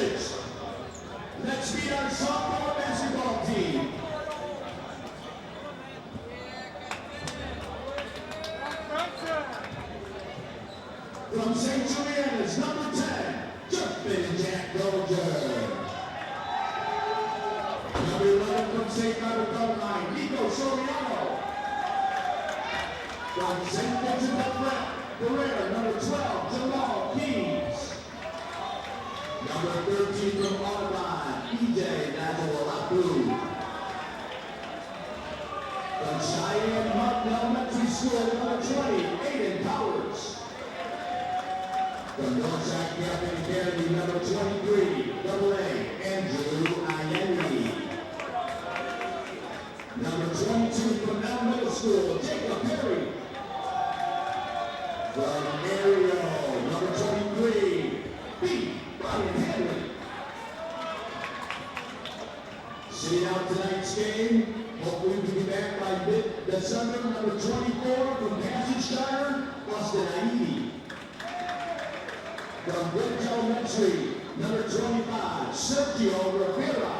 College. Let's meet our sophomore basketball team. From St. Juliana's, number 10, Jumpin' Jack Golger. Number 11 from St. Margaret Line, Nico Soriano. From St. Vincent de Ferrer, number 12, Jamal Keys. Number 13 from Audubon, EJ Nazawalapu. From Cheyenne Martin Elementary School, number 20, Aiden Powers. From Northside Catholic Academy, number 23, AA, Andrew Ayeni. Number 22 from Elm Middle School, Jacob Perry. From Ariel, number 23, B. Brian Henry. Sitting out tonight's game, hopefully we'll be back by mid-December, number 24 from Passage Shire, Austin Aidi. From Bridge Elementary, number 25, Sergio Rivera.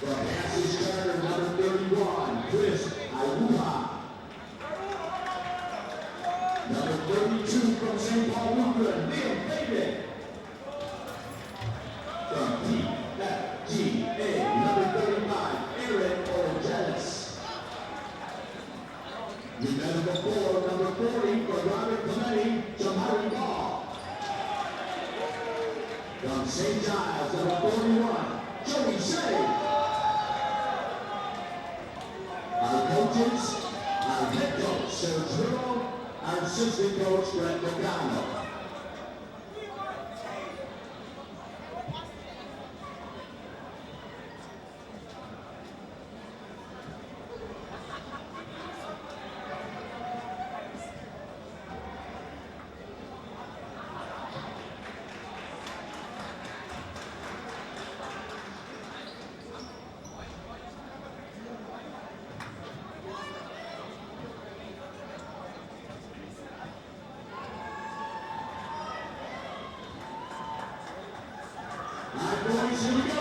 From Passage Charter, number 31, Chris Awuha. Number 32 from St. Paul Lutheran, Liam David. From PFGA, number 35, Aaron Orgelis. You met him before, number 40 from Robert Clemente, Jamari Ball. From St. Giles, number 41, Joey Shea. Our coaches, our head coach, Serge Riddle, our assistant coach, Brett McDonald. Boys, here we go.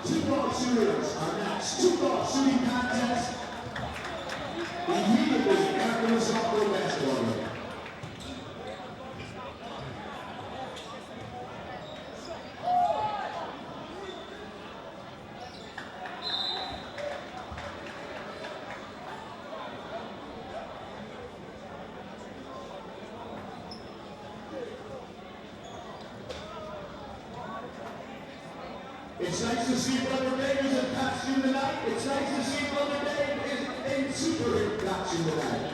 Two-ball shooters, our next two-ball shooting contest immediately after the softball basketball game. It's nice to see Brother Dave is in costume tonight. It's nice to see Brother Dave is in super costume tonight.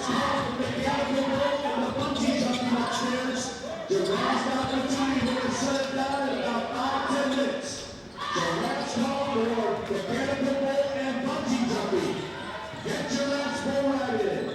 last call from the mechanical roll and the bungee jumping upstairs. Your last opportunity to shut it down in about 5-10 minutes. So last call for mechanical roll and bungee jumping. Get your last roll right in.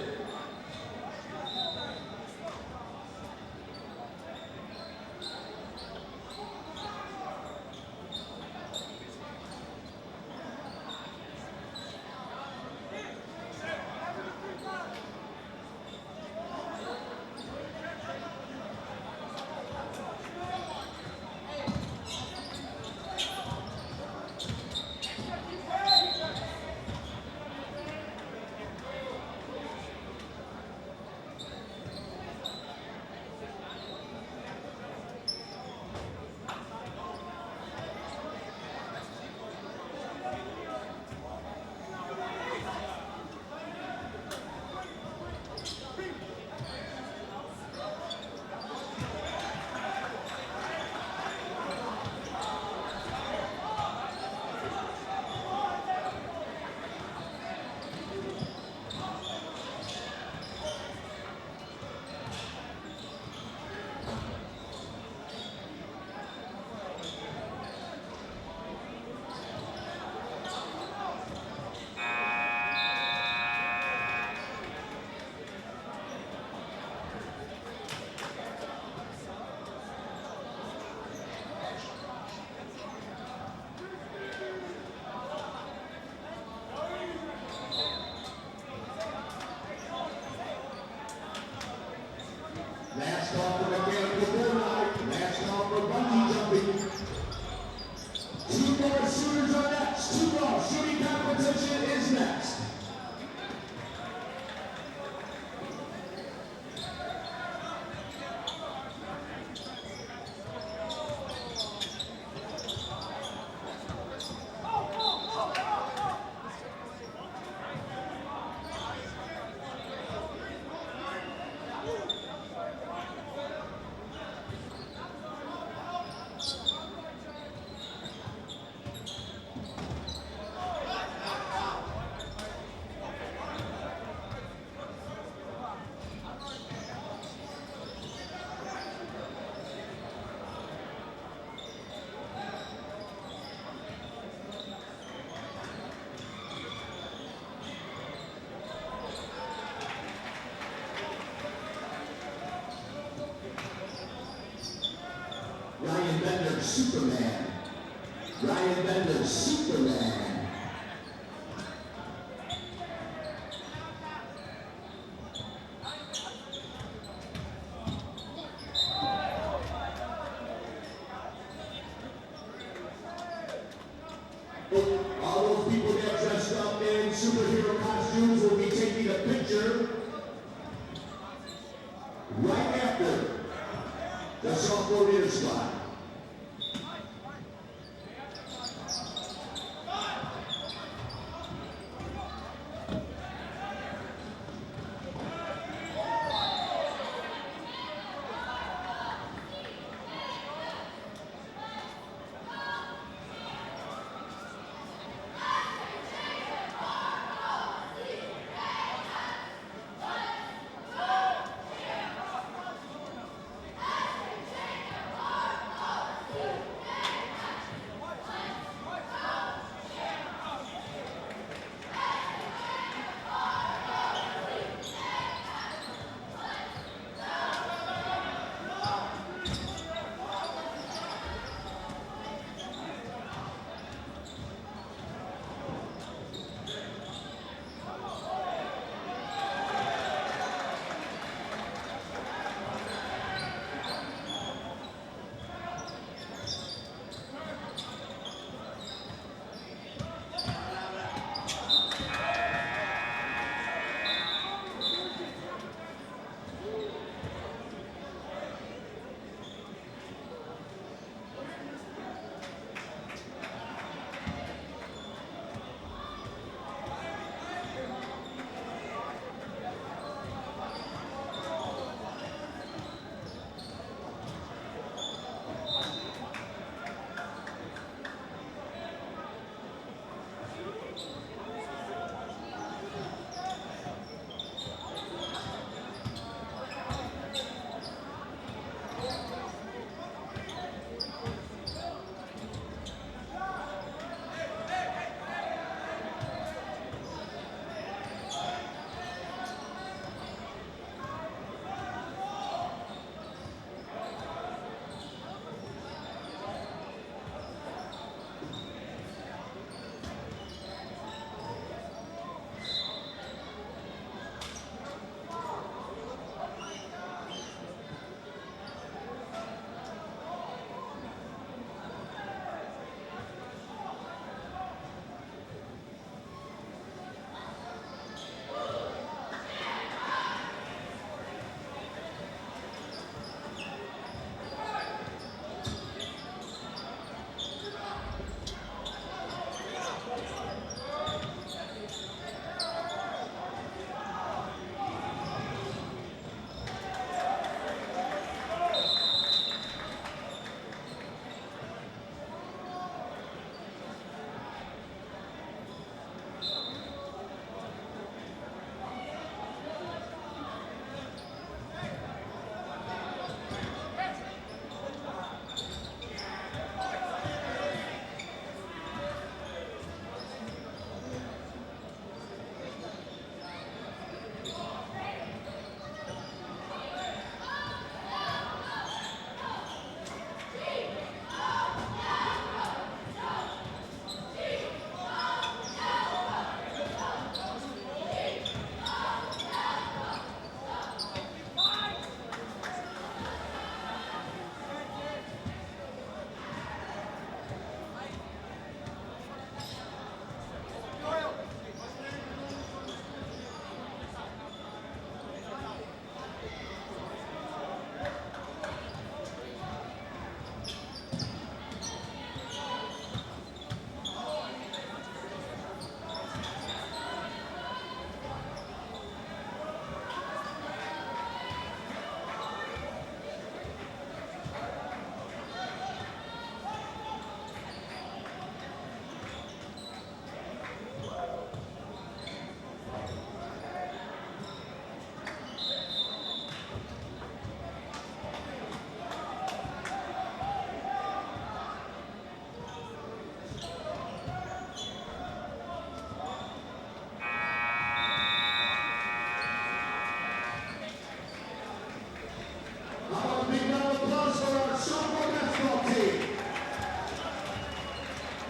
Last call for mechanical bull ride. Last call for bungee jumping. 2 more shooters are next. 2 more. Shooting competition is next. Ryan Bender, Superman. Ryan Bender, Superman. All those people that dressed up in superhero costumes will be taking a picture right after the sophomore leader squad.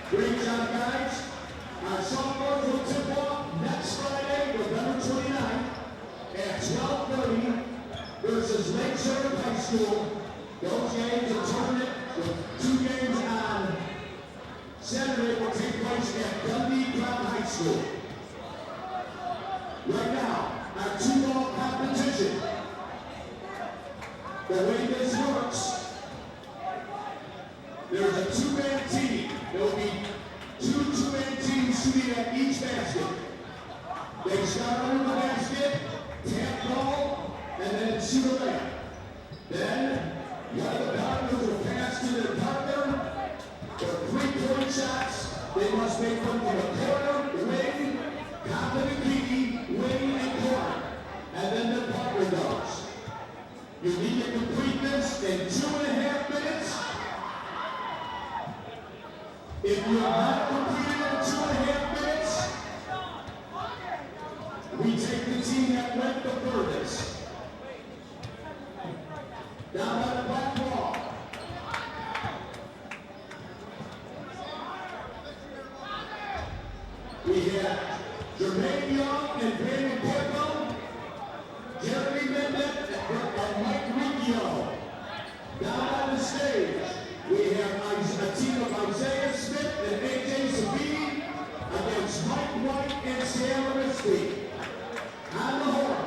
Great job, guys. Our sophomores will tip off next Friday, November 29th at 12:30 versus Lake Shore High School. Those games are tournament with 2 games on Saturday will take place at Dundee Crown High School. Right now, our 2-ball competition. The way this works, there's a 2-man team. There will be 2 2-man teams shooting at each basket. They start under the basket, tap ball, and then shoot a layup. Then, one of the partners will pass to their partner. For 3-point shots, they must make them from a corner, wing, top of the key, wing, and corner. And then the partner goes. You need to complete this in 2.5 minutes. If you have not completed it in 2.5 minutes, we take the team that went the furthest. Down by the black wall. We have Jermaine Young and Brandon Peppo, Jeremy Mendez and Mike Riccio. Down on the stage, we have a team of Isaiah Smith and AJ Sabine against Mike White and Sam Risky. On the horn.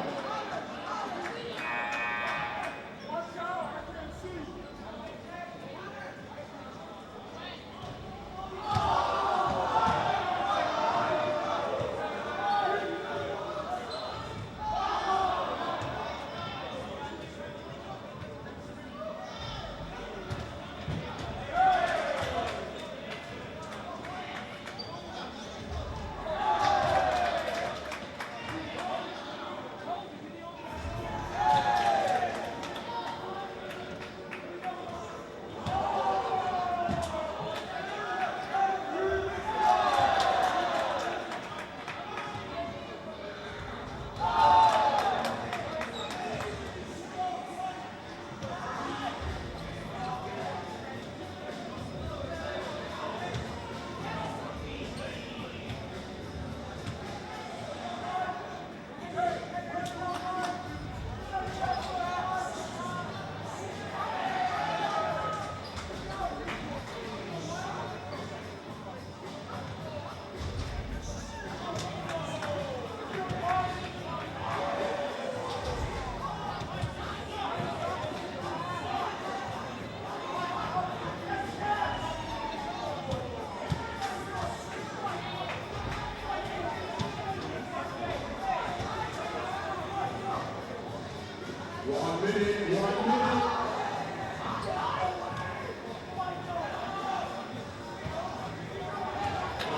One minute. The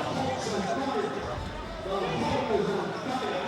Hawks on fire. The Hawks is on fire.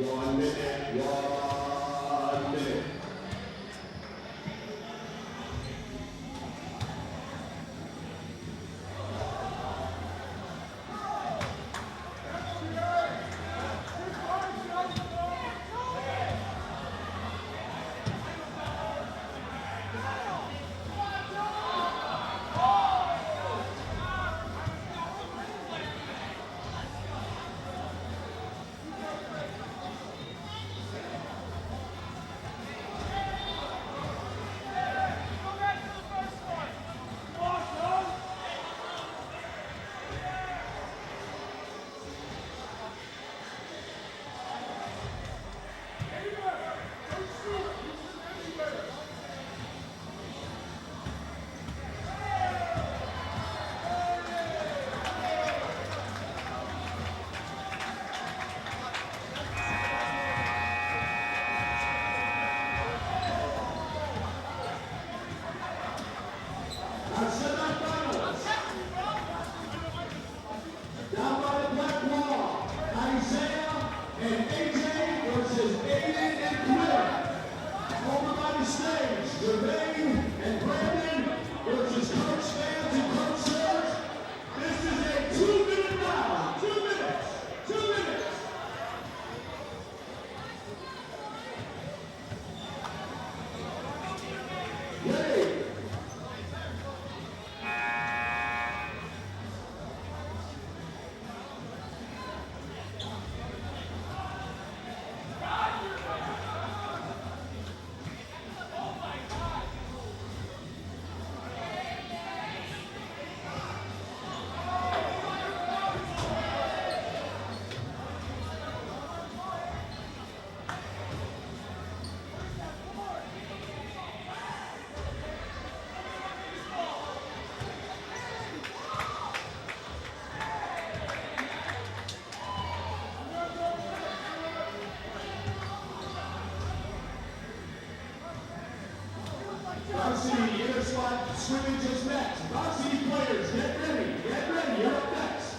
1 minute, 1 minute. Our semifinals. Down by the black wall, Isaiah and AJ versus Aiden and Quinn. Over by the stage, Jermaine and Brandon versus Coach Vance and Coach Serge. This is a 2-minute round. 2 minutes. 2 minutes. Ready. Varsity inner slot scrimmage is next. Varsity players, get ready. Get ready. You're up next.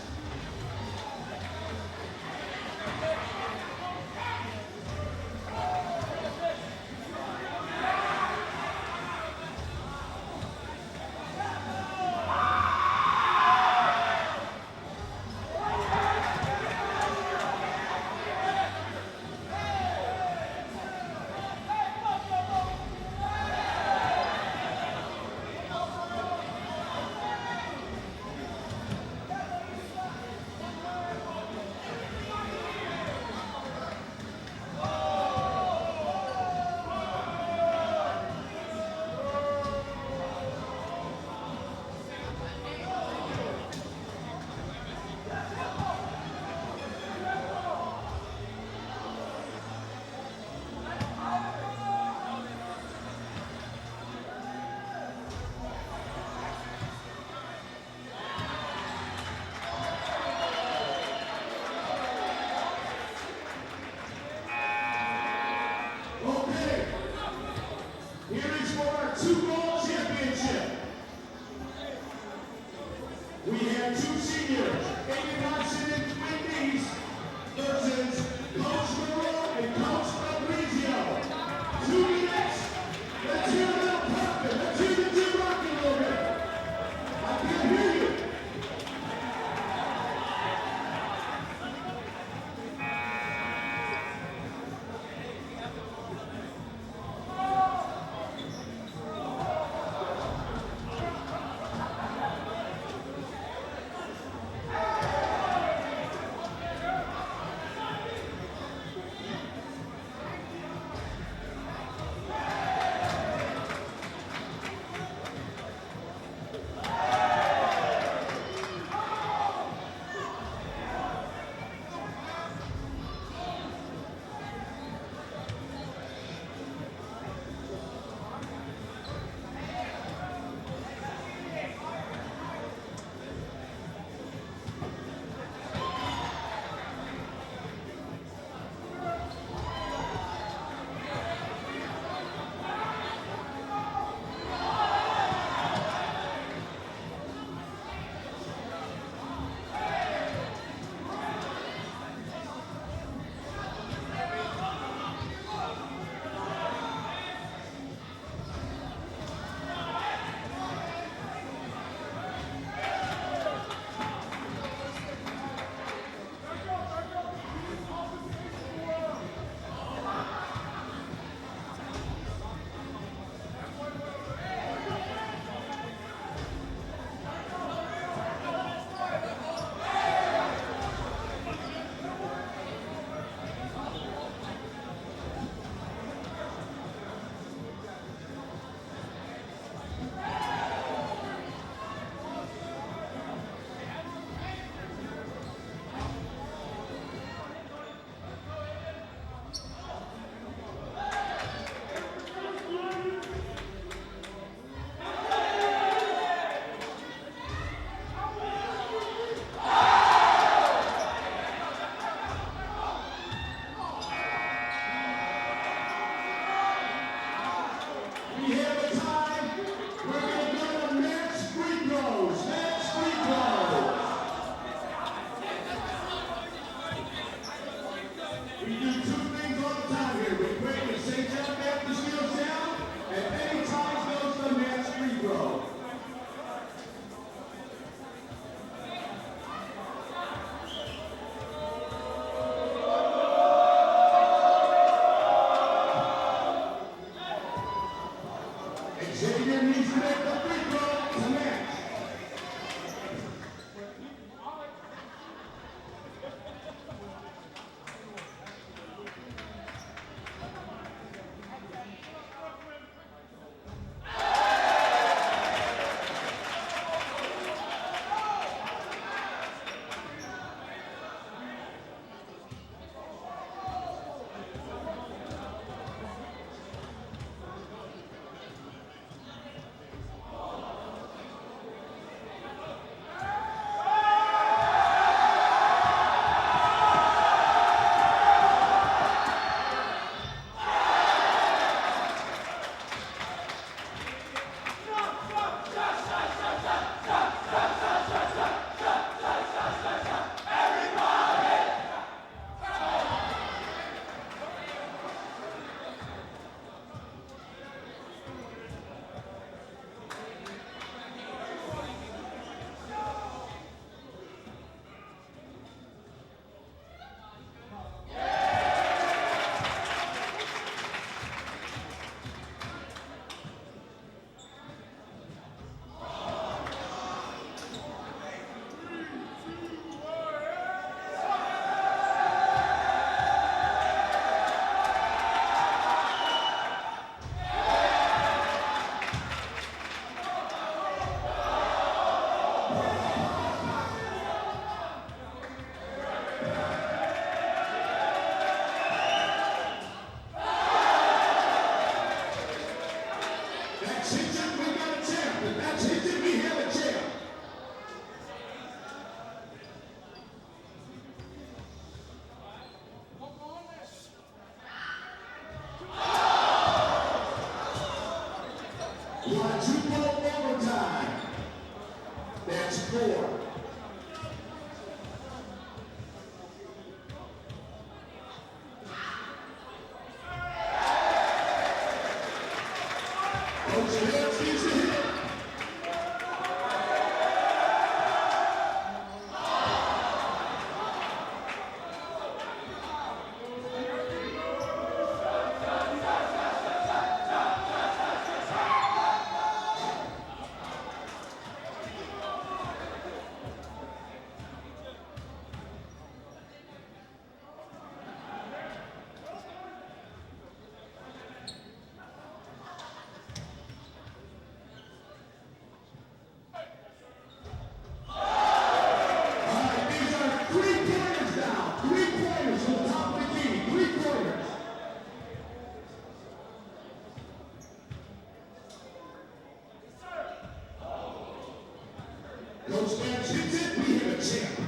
Those fans hits it, we have a champ.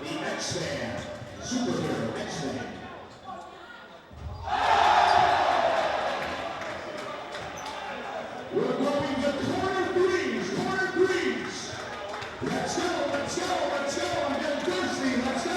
The X-Man, superhero X-Man. We're going to corner threes, corner threes. Let's go, let's go, let's go. I'm getting thirsty, let's go.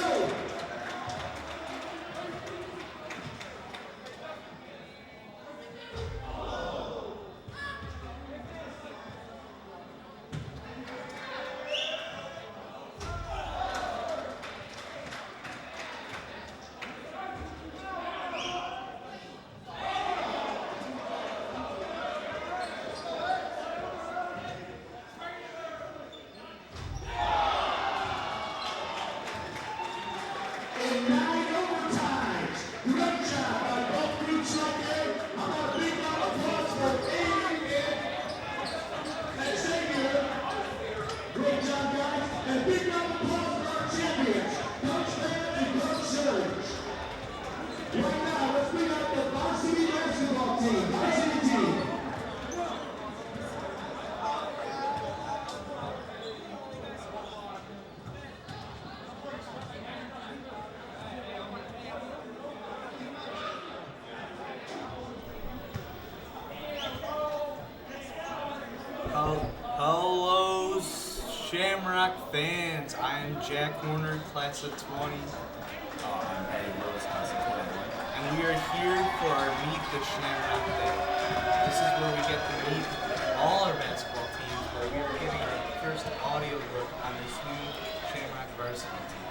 In 9 overtimes. Great job by both groups right there. I want a big round of applause for Aiden and Xavier. Great job, guys. And a big round of applause for our champions, Coach Van and Coach Surge. Right now, let's bring out the varsity basketball team. Varsity team. Hello, Shamrock fans. I am Jack Horner, class of 20. I'm Eddie Lewis, class of 21. And we are here for our Meet the Shamrock Day. This is where we get to meet all our basketball teams, where we are getting our first audio look on this new Shamrock varsity team.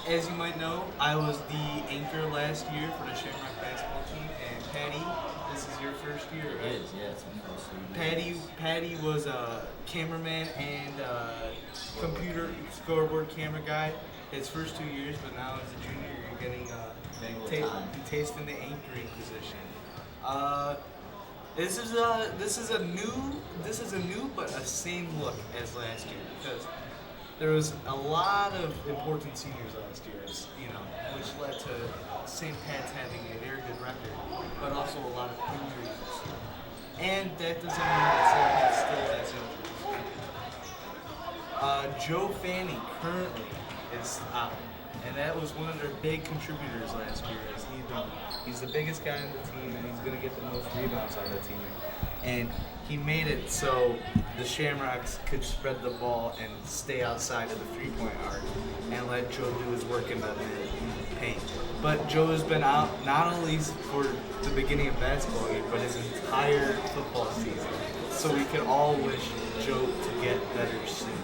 As you might know, I was the anchor last year for the Shamrock basketball team, and Patty, this is your first year, right? It is, yeah, it's my first year. Patty was a cameraman and computer scoreboard camera guy his first 2 years, but now as a junior, you're getting tasting the anchoring position. This is a new but a same look as last year, because there was a lot of important seniors last year, which led to St. Pat's having a very good record, but also a lot of injuries. And that doesn't mean that St. Pat still has injuries. Joe Fanning currently is out, and that was one of their big contributors last year. He's the biggest guy on the team, and he's going to get the most rebounds on the team. And he made it so the Shamrocks could spread the ball and stay outside of the three-point arc and let Joe do his work in the paint. But Joe has been out not only for the beginning of basketball year, but his entire football season. So we can all wish Joe to get better soon.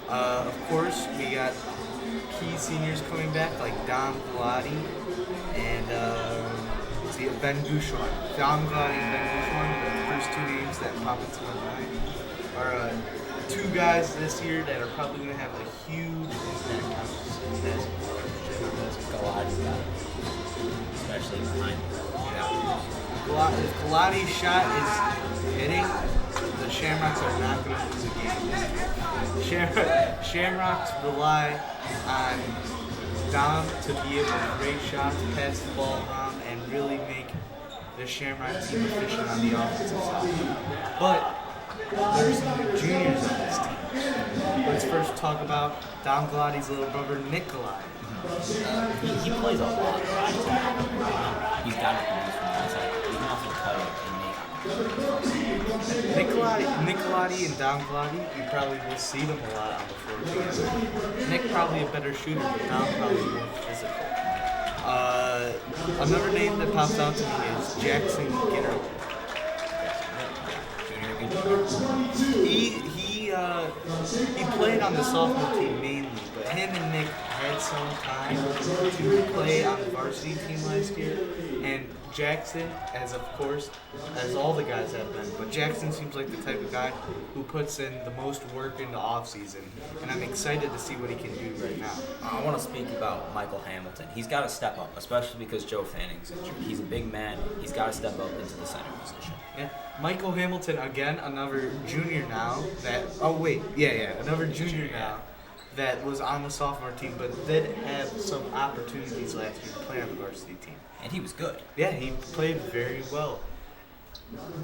Of course, we got key seniors coming back like Dom Vladi and Ben Gouchon. Dom Vladi and Ben Gouchon, the first two names that pop into my mind, are two guys this year that are probably going to have a huge impact on this basketball. Galati's got it, especially behind If Galati's shot is hitting, the Shamrocks are not going to lose a game this year. Shamrocks rely on Dom to be able to create shots, pass the ball around, and really make the Shamrock team efficient on the offensive side. But there's some juniors on this team. Let's first talk about Dom Galati's little brother, Nikolai. He plays a lot. He's got to produce from the outside. He can also cut it and make Nikolai and Dom Galati, you probably will see them a lot on the floor together. Nick probably a better shooter, but Dom probably more physical. Another name that pops out to me is Jackson Gitterly. He played on the sophomore team mainly, but him and Nick had some time to play on the varsity team last year. And Jackson, as all the guys have been, but Jackson seems like the type of guy who puts in the most work in the off-season, and I'm excited to see what he can do right now. I want to speak about Michael Hamilton. He's got to step up, especially because Joe Fanning's injured. He's a big man. He's got to step up into the center position. Yeah. Michael Hamilton, again, another junior now another junior now that was on the sophomore team but did have some opportunities last year to play on the varsity team. And he was good. Yeah, he played very well.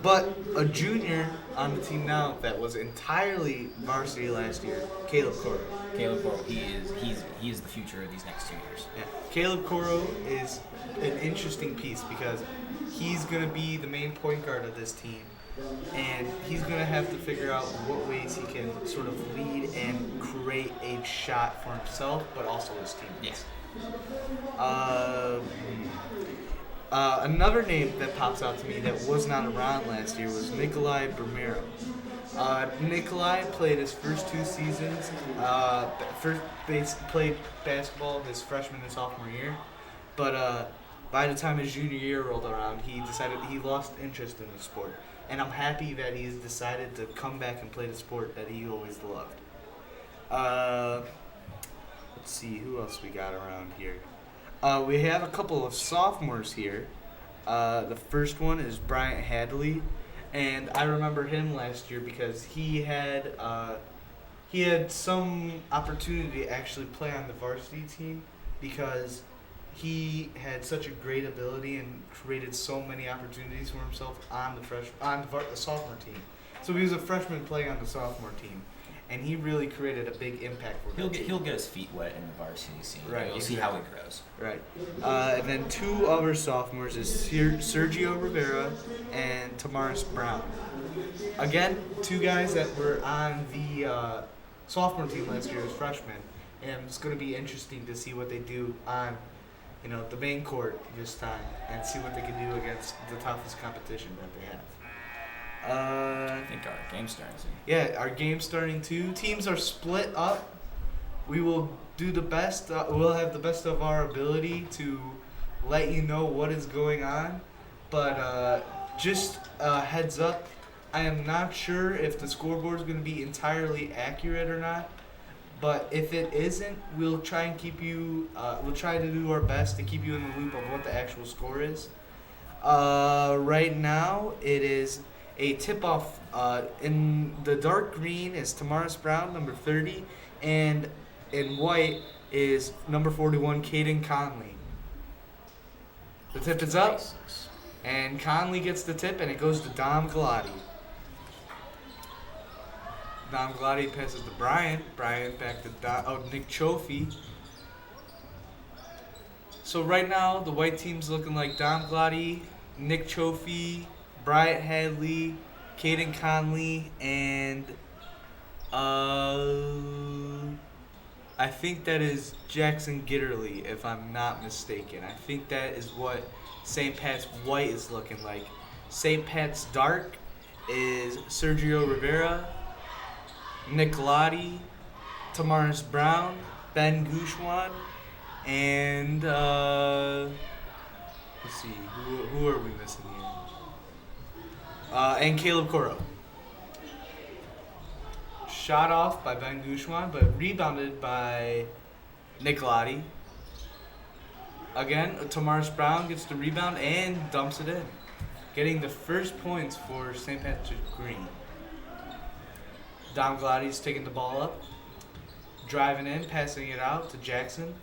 But a junior on the team now that was entirely varsity last year, Caleb Coro. Caleb Coro, he is the future of these next 2 years. Yeah. Caleb Coro is an interesting piece because he's going to be the main point guard of this team. And he's going to have to figure out what ways he can sort of lead and create a shot for himself, but also his teammates. Yes. Another name that pops out to me that was not around last year was Nikolai Bermero. Nikolai played his first 2 seasons, played basketball his freshman and sophomore year, but by the time his junior year rolled around, he decided he lost interest in the sport. And I'm happy that he's decided to come back and play the sport that he always loved. Let's see, who else we got around here? We have a couple of sophomores here. The first one is Bryant Hadley, and I remember him last year because he had some opportunity to actually play on the varsity team because he had such a great ability and created so many opportunities for himself on the sophomore team. So he was a freshman playing on the sophomore team, and he really created a big impact for him. He'll get his feet wet in the varsity scene. Right, You'll see how he grows. Right. And then 2 other sophomores is Sergio Rivera and Tamaris Brown. Again, 2 guys that were on the sophomore team last year as freshmen, and it's going to be interesting to see what they do on the main court this time and see what they can do against the toughest competition that they have. I think our game's starting soon. Yeah, our game's starting too. Teams are split up. We will do the best. We'll have the best of our ability to let you know what is going on. But just heads up, I am not sure if the scoreboard is going to be entirely accurate or not. But if it isn't, we'll try and keep you. We'll try to do our best to keep you in the loop of what the actual score is. Right now, it is a tip-off. In the dark green is Tamaris Brown, number 30, and in white is number 41, Caden Conley. The tip is up, and Conley gets the tip, and it goes to Dom Galati. Dom Galati passes to Bryant. Bryant back to Nick Chofie. So right now, the white team's looking like Dom Galati, Nick Chofie, Bryant Hadley, Caden Conley, and I think that is Jackson Gitterly, if I'm not mistaken. I think that is what St. Pat's white is looking like. St. Pat's dark is Sergio Rivera, Nick Galati, Tamaris Brown, Ben Gouchouin, and let's see, who are we missing here? And Caleb Coro. Shot off by Ben Gouchouin, but rebounded by Nick Galati. Again, Tamaris Brown gets the rebound and dumps it in, getting the first points for St. Patrick Green. Dom Galati's taking the ball up, driving in, passing it out to Jackson.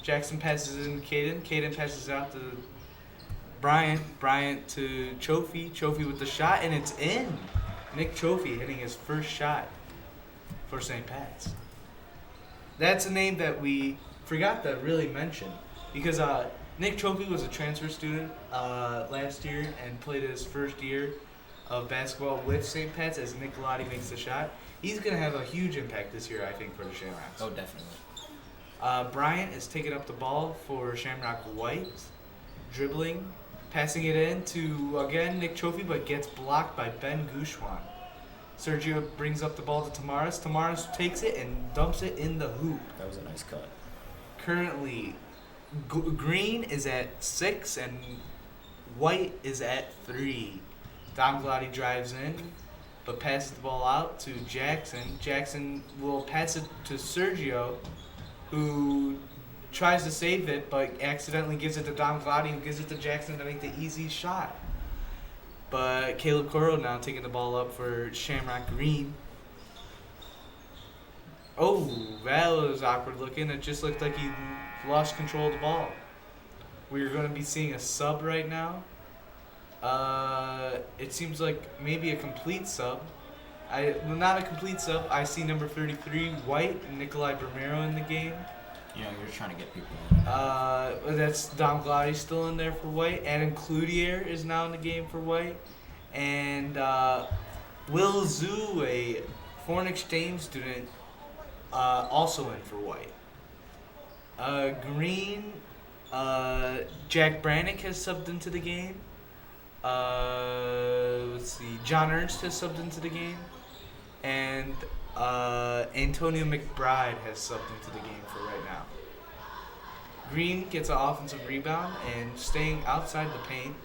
Jackson passes it in to Caden. Caden passes it out to Bryant. Bryant to Chofie. Chofie with the shot, and it's in. Nick Chofie hitting his first shot for St. Pat's. That's a name that we forgot to really mention because Nick Chofie was a transfer student last year and played his first year of basketball with St. Pat's as Nick Galati makes the shot. He's going to have a huge impact this year, I think, for the Shamrocks. Oh, definitely. Bryant is taking up the ball for Shamrock White, dribbling, passing it in to, again, Nick Chofie, but gets blocked by Ben Gouchouin. Sergio brings up the ball to Tamaris. Tamaris takes it and dumps it in the hoop. That was a nice cut. Currently, green is at 6 and white is at 3. Dom Galati drives in, but passes the ball out to Jackson. Jackson will pass it to Sergio, who tries to save it, but accidentally gives it to Dom Galati, who gives it to Jackson to make the easy shot. But Caleb Coro now taking the ball up for Shamrock Green. Oh, that was awkward looking. It just looked like he lost control of the ball. We're going to be seeing a sub right now. It seems like maybe a complete sub. Not a complete sub. I see number 33, White, Nikolai Bermero in the game. You're trying to get people in. That's Dom Glady still in there for White. Adam Cloutier is now in the game for White. And Will Zhu, a foreign exchange student, also in for White. Green, Jack Brannick has subbed into the game. Let's see, John Ernst has subbed into the game. And Antonio McBride has subbed into the game for right now. Green gets an offensive rebound and staying outside the paint.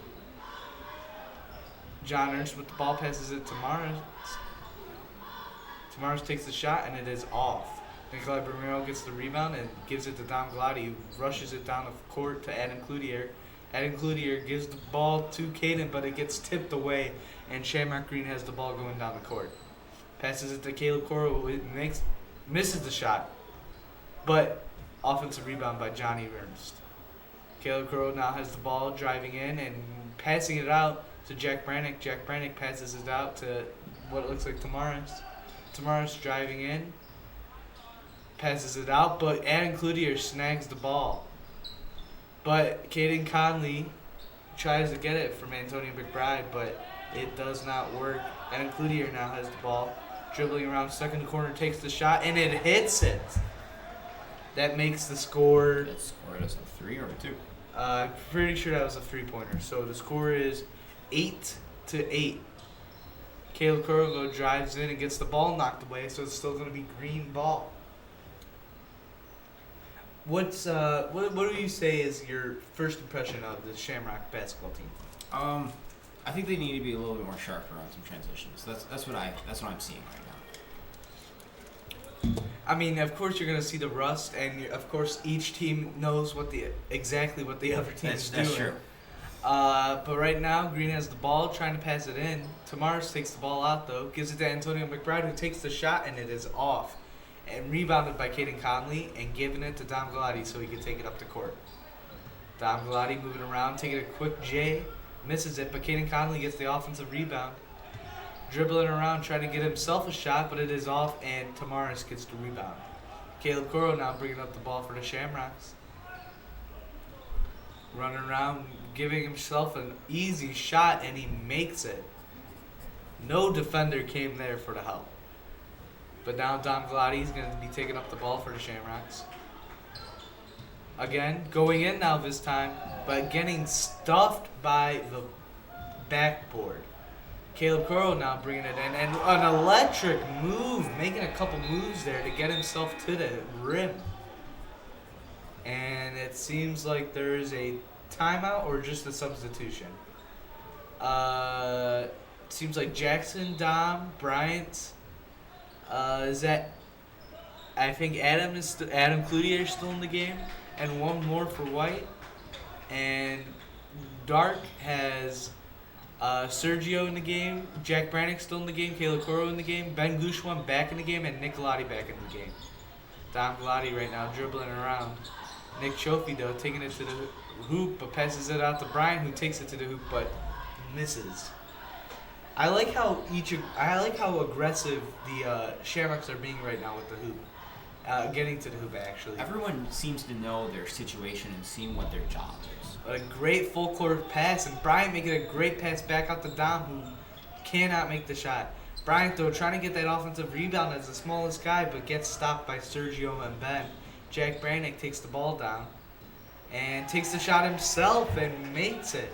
John Ernst with the ball passes it to Mars. Mars takes the shot and it is off. Nikolai Bermero gets the rebound and gives it to Dom Glady, who rushes it down the court to Adam Cloutier. Adam Cloutier gives the ball to Caden, but it gets tipped away, and Shamrock Green has the ball going down the court. Passes it to Caleb Coro, who misses the shot, but offensive rebound by Johnny Ernst. Caleb Coro now has the ball driving in and passing it out to Jack Brannick. Jack Brannick passes it out to what looks like Tamaris. Tamaris driving in, passes it out, but Adam Cloutier snags the ball. But Caden Conley tries to get it from Antonio McBride, but it does not work. Adam Cloutier now has the ball, dribbling around, stuck in the corner, takes the shot, and it hits it. That makes the score. That score is a 3 or a 2? I'm pretty sure that was a 3-pointer. So the score is 8-8. Caleb Corogo drives in and gets the ball knocked away, so it's still going to be green ball. What do you say is your first impression of the Shamrock basketball team? I think they need to be a little bit more sharp around some transitions. That's what I'm seeing right now. I mean, of course you're going to see the rust, and of course each team knows exactly what the other team is doing. That's true. But right now, Green has the ball, trying to pass it in. Tamaris takes the ball out, though. Gives it to Antonio McBride, who takes the shot, and it is off. And rebounded by Caden Conley, and giving it to Dom Glady so he can take it up the court. Dom Glady moving around, taking a quick J. Misses it, but Caden Conley gets the offensive rebound. Dribbling around, trying to get himself a shot, but it is off, and Tamaris gets the rebound. Caleb Coro now bringing up the ball for the Shamrocks. Running around, giving himself an easy shot, and he makes it. No defender came there for the help. But now Dom Glady is going to be taking up the ball for the Shamrocks. Again, going in now this time, but getting stuffed by the backboard. Caleb Coro now bringing it in, and an electric move, making a couple moves there to get himself to the rim. And it seems like there is a timeout or just a substitution. Seems like Jackson, Dom, Bryant. Is that? I think Adam Cloutier is still in the game, and one more for White. And Dark has Sergio in the game, Jack Brannick still in the game, Caleb Coro in the game, Ben Gouchouin back in the game, and Nick Galati back in the game. Dom Galati right now dribbling around. Nick Chofi, though, taking it to the hoop, but passes it out to Brian, who takes it to the hoop, but misses. I like how aggressive the Shamrocks are being right now with the hoop. Getting to the hoop, actually. Everyone seems to know their situation and seeing what their job is. A great full court pass, and Brian making a great pass back out to Dom, who cannot make the shot. Brian, though, trying to get that offensive rebound as the smallest guy, but gets stopped by Sergio and Ben. Jack Brannick takes the ball down and takes the shot himself and makes it.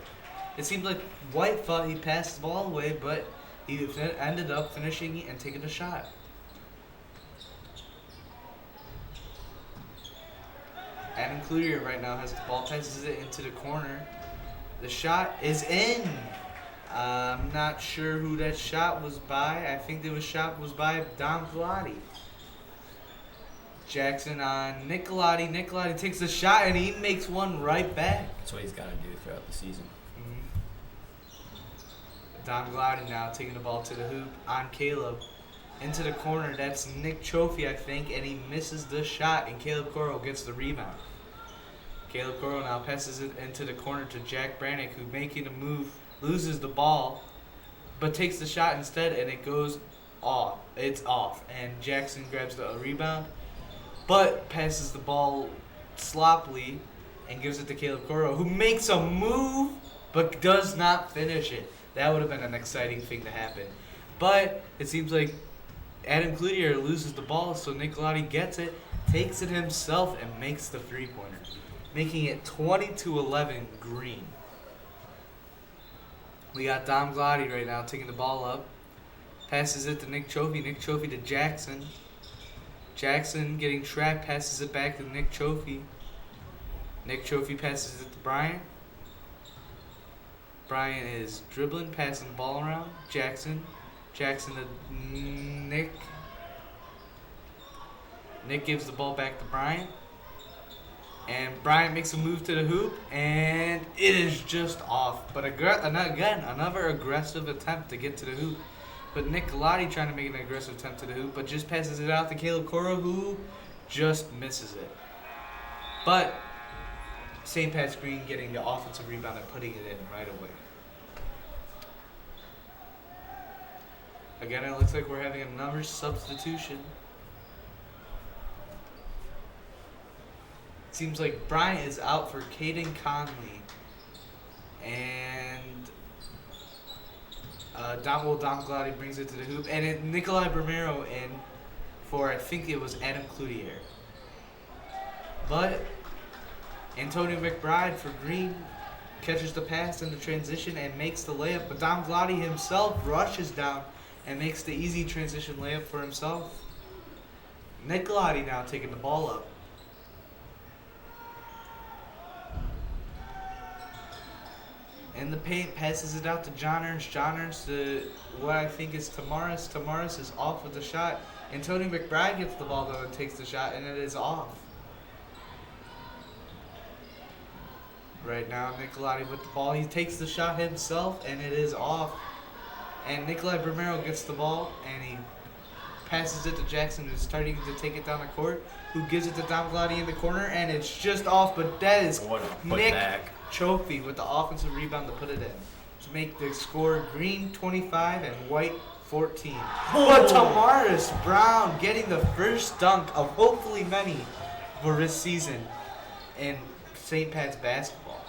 It seemed like White thought he passed the ball away, but he ended up finishing and taking the shot. Adam Cloutier right now has the ball, passes it into the corner. The shot is in. I'm not sure who that shot was by. I think the shot was by Dom Galati. Jackson on Nick Galati. Nick Galati takes the shot, and he makes one right back. That's what he's got to do throughout the season. Don Glowdy now taking the ball to the hoop on Caleb. Into the corner, that's Nick Trophy, I think, and he misses the shot, and Caleb Coro gets the rebound. Caleb Coro now passes it into the corner to Jack Brannick, who making a move, loses the ball, but takes the shot instead, and it goes off. It's off, and Jackson grabs the rebound, but passes the ball sloppily and gives it to Caleb Coro, who makes a move, but does not finish it. That would have been an exciting thing to happen. But it seems like Adam Cloutier loses the ball, so Nick Glowdy gets it, takes it himself, and makes the three-pointer, making it 20-11 Green. We got Dom Glowdy right now taking the ball up, passes it to Nick Trophy to Jackson. Jackson getting trapped, passes it back to Nick Trophy. Nick Trophy passes it to Bryant. Bryant is dribbling, passing the ball around. Jackson to Nick. Nick gives the ball back to Bryant. And Bryant makes a move to the hoop, and it is just off. But again, another aggressive attempt to get to the hoop. But Nick Glowdy trying to make an aggressive attempt to the hoop, but just passes it out to Caleb Coro, who just misses it. But St. Pat's Green getting the offensive rebound and putting it in right away. Again, it looks like we're having another substitution. Seems like Bryant is out for Caden Conley. And Dom Glowdy brings it to the hoop. And Nikolai Romero in for, I think it was Adam Cloutier. But Antonio McBride for Green catches the pass in the transition and makes the layup. But Dom Glowdy himself rushes down and makes the easy transition layup for himself. Nick Glowdy now taking the ball up. In the paint, passes it out to John Ernst. John Ernst to what I think is Tamaris. Tamaris is off with the shot. Antonio McBride gets the ball though and takes the shot, and it is off. Right now, Nikolai with the ball. He takes the shot himself, and it is off. And Nikolai Romero gets the ball, and he passes it to Jackson, who's starting to take it down the court, who gives it to Dom Glowdy in the corner, and it's just off, but that is Nick Trophy with the offensive rebound to put it in. To make the score Green 25 and White 14. But Tamaris Brown getting the first dunk of hopefully many for this season in St. Pat's basketball.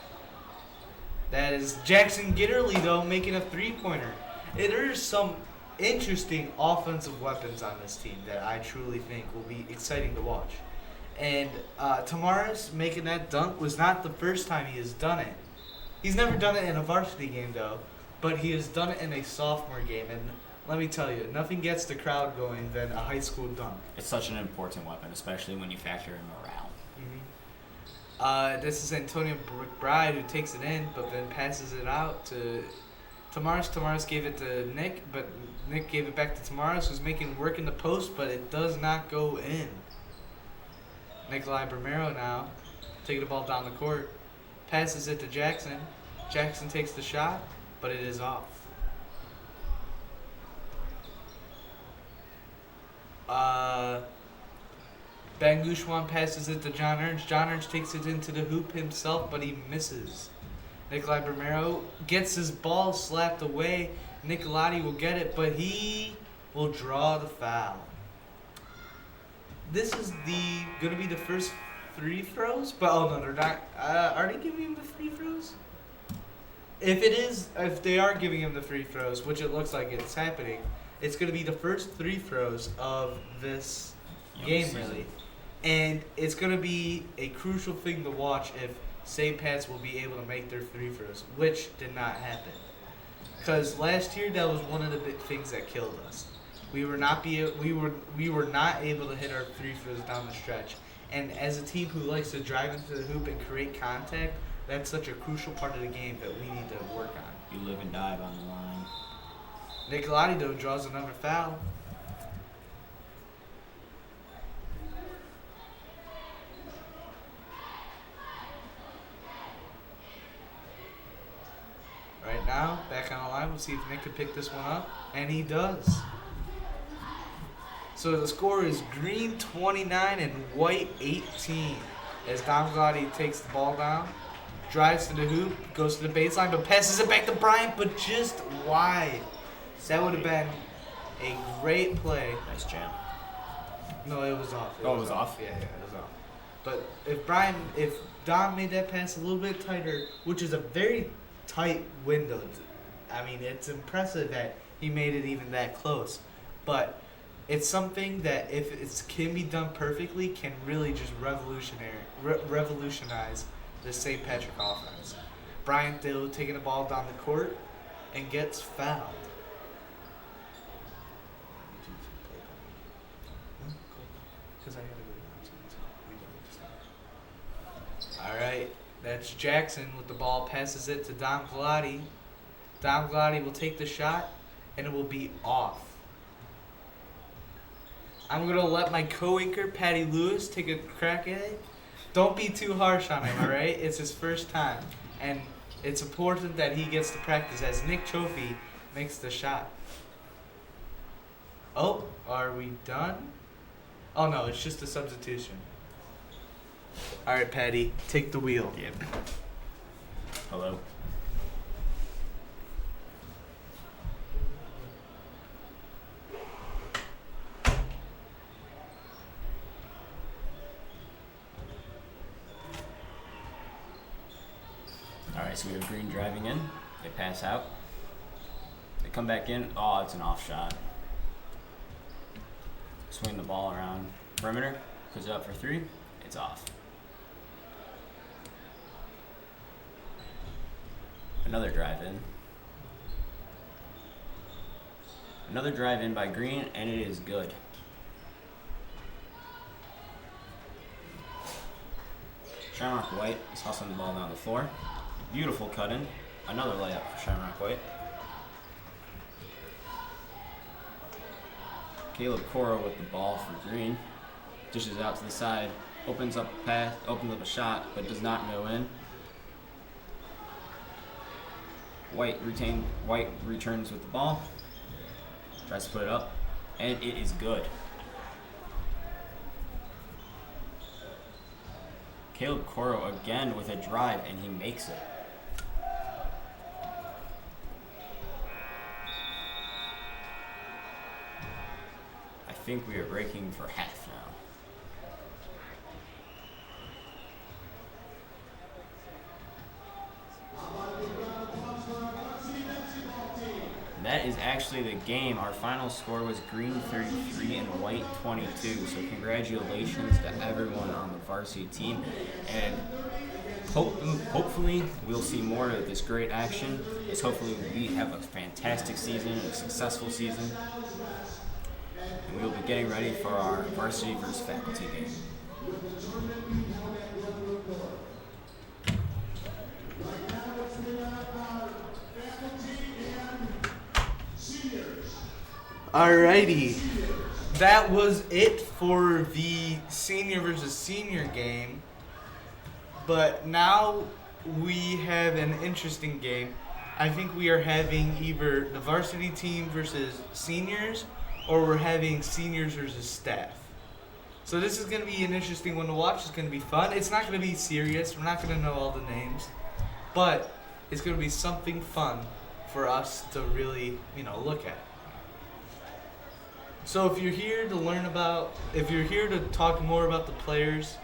That is Jackson Gitterly, though, making a three-pointer. There's some interesting offensive weapons on this team that I truly think will be exciting to watch. And Tamaris making that dunk was not the first time he has done it. He's never done it in a varsity game, though, but he has done it in a sophomore game. And let me tell you, nothing gets the crowd going than a high school dunk. It's such an important weapon, especially when you factor in morale. Mm-hmm. This is Antonio McBride who takes it in, but then passes it out to Tamaris. Tamaris gave it to Nick, but Nick gave it back to Tamaris, who's making work in the post, but it does not go in. Nikolai Romero now taking the ball down the court, passes it to Jackson. Jackson takes the shot, but it is off. Bangushwan passes it to John Ernst. John Ernst takes it into the hoop himself, but he misses. Nikolai Romero gets his ball slapped away. Nicolati will get it, but he will draw the foul. This is going to be the first free throws, but oh no, they're not. Are they giving him the free throws? If they are giving him the free throws, which it looks like it's happening, it's going to be the first free throws of this game, really. And it's going to be a crucial thing to watch if St. Pat's will be able to make their free throws, which did not happen. Because last year, that was one of the big things that killed us. We were not able to hit our free throws down the stretch. And as a team who likes to drive into the hoop and create contact, that's such a crucial part of the game that we need to work on. You live and die on the line. Nicolati, though, draws another foul. Right now, back on the line We'll see if Nick can pick this one up. And he does. So the score is green 29 and white 18. As Dom Glady takes the ball down, drives to the hoop, goes to the baseline, but passes it back to Bryant, but just wide. That would have been a great play. Nice jam. No, it was off. It was off? Yeah, it was off. But if Dom made that pass a little bit tighter, which is a very tight window, I mean, it's impressive that he made it even that close. But it's something that if it can be done perfectly, can really just revolutionize the St. Patrick offense. Bryant Dill taking the ball down the court and gets fouled. All right, that's Jackson with the ball, passes it to Dom Glady. Dom Glady will take the shot, and it will be off. I'm going to let my co-anchor, Patty Lewis, take a crack at it. Don't be too harsh on him, all right? It's his first time, and it's important that he gets to practice as Nick Chofie makes the shot. Oh, are we done? Oh, no, it's just a substitution. All right, Patty, take the wheel. Yep. Hello. Alright, so we have Green driving in. They pass out. They come back in. Oh, it's an off shot. Swing the ball around perimeter. Puts it up for three. It's off. Another drive in. Another drive in by Green, and it is good. Shamrock White is hustling the ball down the floor. Beautiful cut in. Another layup for Shamrock White. Caleb Coro with the ball for Green. Dishes out to the side. Opens up a path, opens up a shot, but does not go in. White returns with the ball. Tries to put it up. And it is good. Caleb Coro again with a drive, and he makes it. I think we are breaking for half now. That is actually the game. Our final score was Green 33 and White 22. So congratulations to everyone on the varsity team. And hopefully we'll see more of this great action. As hopefully we have a fantastic season, a successful season. And we'll be getting ready for our varsity versus faculty game. Alrighty, that was it for the senior versus senior game. But now we have an interesting game. I think we are having either the varsity team versus seniors, or we're having seniors versus staff. So this is going to be an interesting one to watch. It's going to be fun. It's not going to be serious. We're not going to know all the names. But it's going to be something fun for us to really, look at. So if you're here to talk more about the players,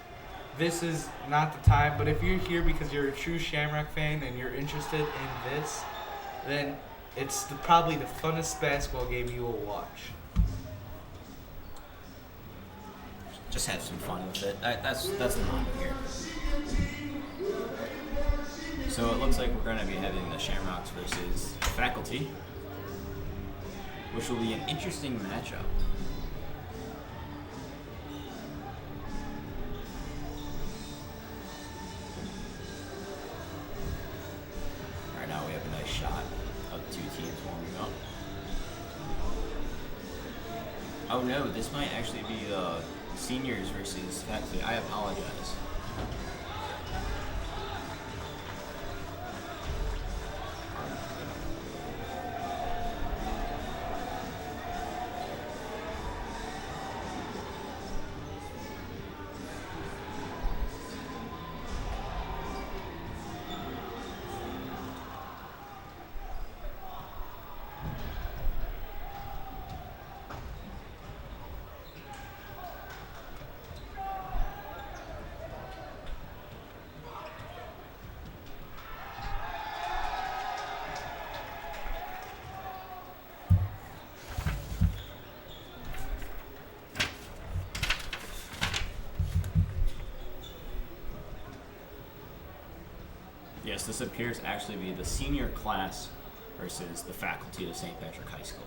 this is not the time. But if you're here because you're a true Shamrock fan and you're interested in this, then it's probably the funnest basketball game you will watch. Just have some fun with it. That's the motto here. So it looks like we're going to be having the Shamrocks versus faculty, which will be an interesting matchup. Right now we have a nice shot of two teams warming up. Oh no, this might actually be the seniors versus faculty. I apologize. Yes, this appears to actually be the senior class versus the faculty of St. Patrick High School.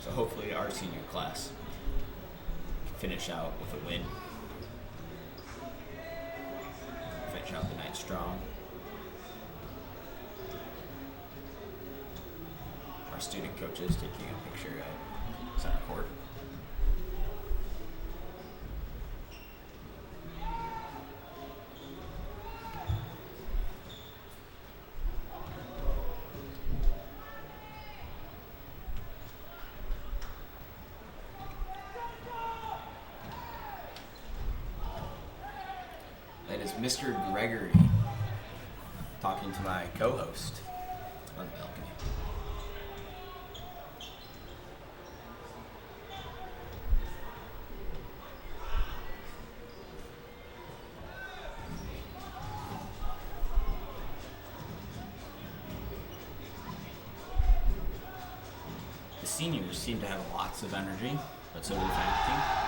So hopefully our senior class can finish out with a win. Finish out the night strong. Our student coaches taking a picture at center court. That is Mr. Gregory talking to my co-host on the balcony. The seniors seem to have lots of energy, but so do the faculty.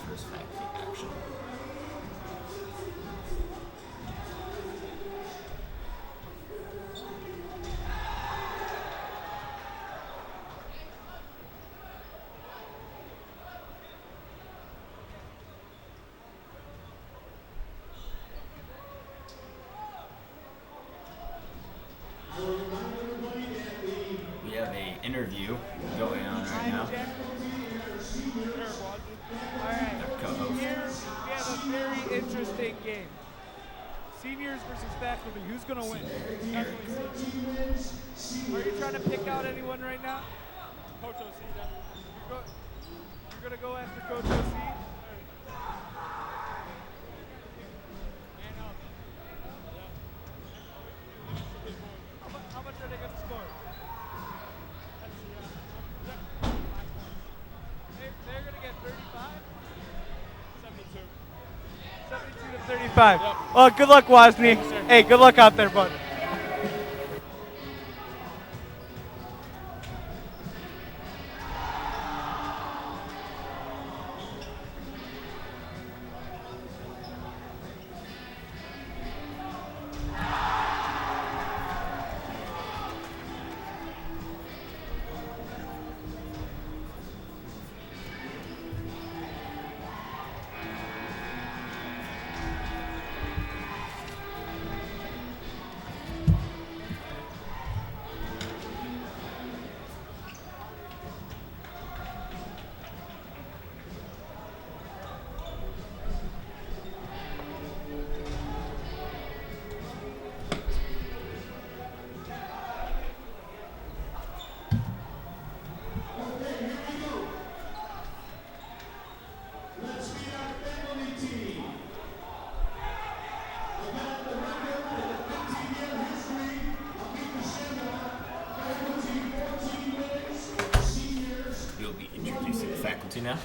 First faculty action. We have an interview going on right now. Here we have a very interesting game. Seniors versus faculty. Who's going to win? Are you trying to pick out anyone right now? Coach OC. You're going to go after Coach OC? How much are they going to score? They're going to get 35? 72 to 35. Yep. Well, good luck, Wozni. Hey, good luck out there, bud. faculty now.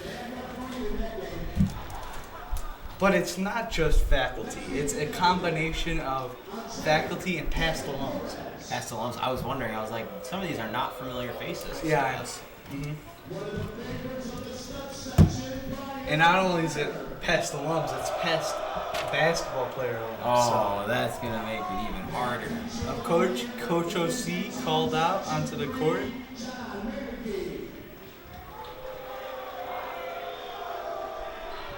But it's not just faculty. It's a combination of faculty and past alums. Past alums, I was wondering, I was like, some of these are not familiar faces. to Yeah. us. And not only is it past alums, it's past basketball player alums. Oh, that's going to make it even harder. Coach OC called out onto the court.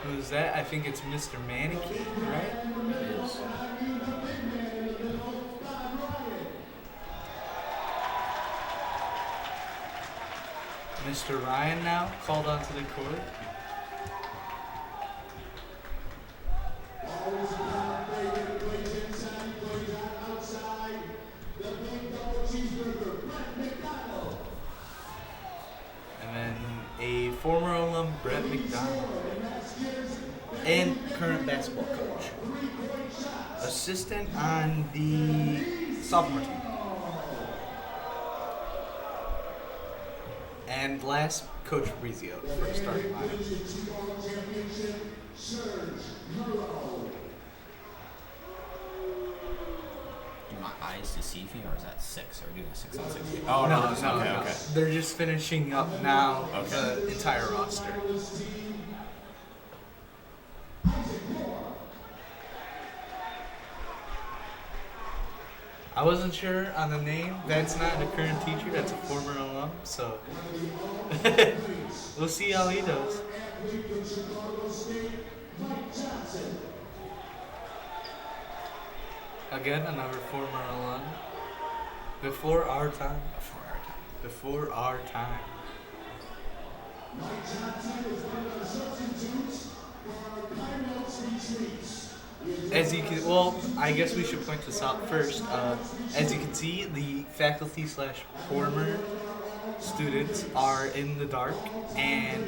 Who's that? I think it's Mr. Manicky, right? It is. Mr. Ryan now called onto the court. And then a former alum, Brett McDonald. And current basketball coach. Assistant on the sophomore team. And last, Coach Fabrizio for starting lineup. Do my eyes deceive me, or is that 6? Are we doing a 6-on-6 game? Oh, no. Okay. They're just finishing up now Okay. the entire roster. I wasn't sure on the name. That's not a current teacher. That's a former alum. So we'll see how he does. Again, another former alum. Before our time. Before our time. As you can, well, I guess we should point this out first. As you can see, the faculty/former students are in the dark, and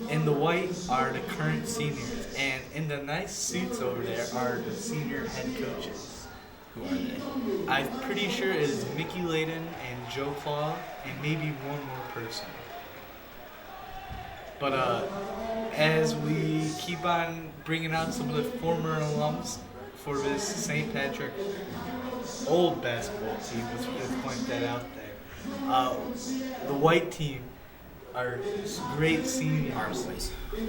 in the white are the current seniors, and in the nice suits over there are the senior head coaches. Who are they? I'm pretty sure it is Mickey Layden and Joe Claw, and maybe one more person. But as we keep on bringing out some of the former alums for this St. Patrick old basketball team, let's point that out there. The white team, our great seniors,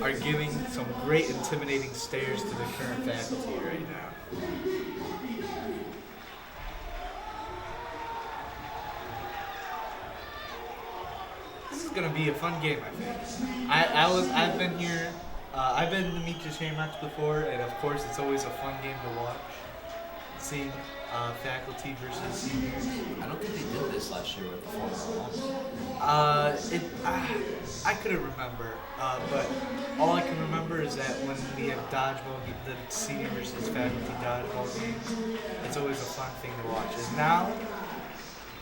are giving some great intimidating stares to the current faculty right now. This is gonna be a fun game, I think. I've been here. I've been to Meet the Shamrocks before, and of course, it's always a fun game to watch. Seeing faculty versus seniors. I don't think they did this last year with the former alums. I couldn't remember, but all I can remember is that when we have dodgeball, the senior versus faculty dodgeball games, it's always a fun thing to watch. And now,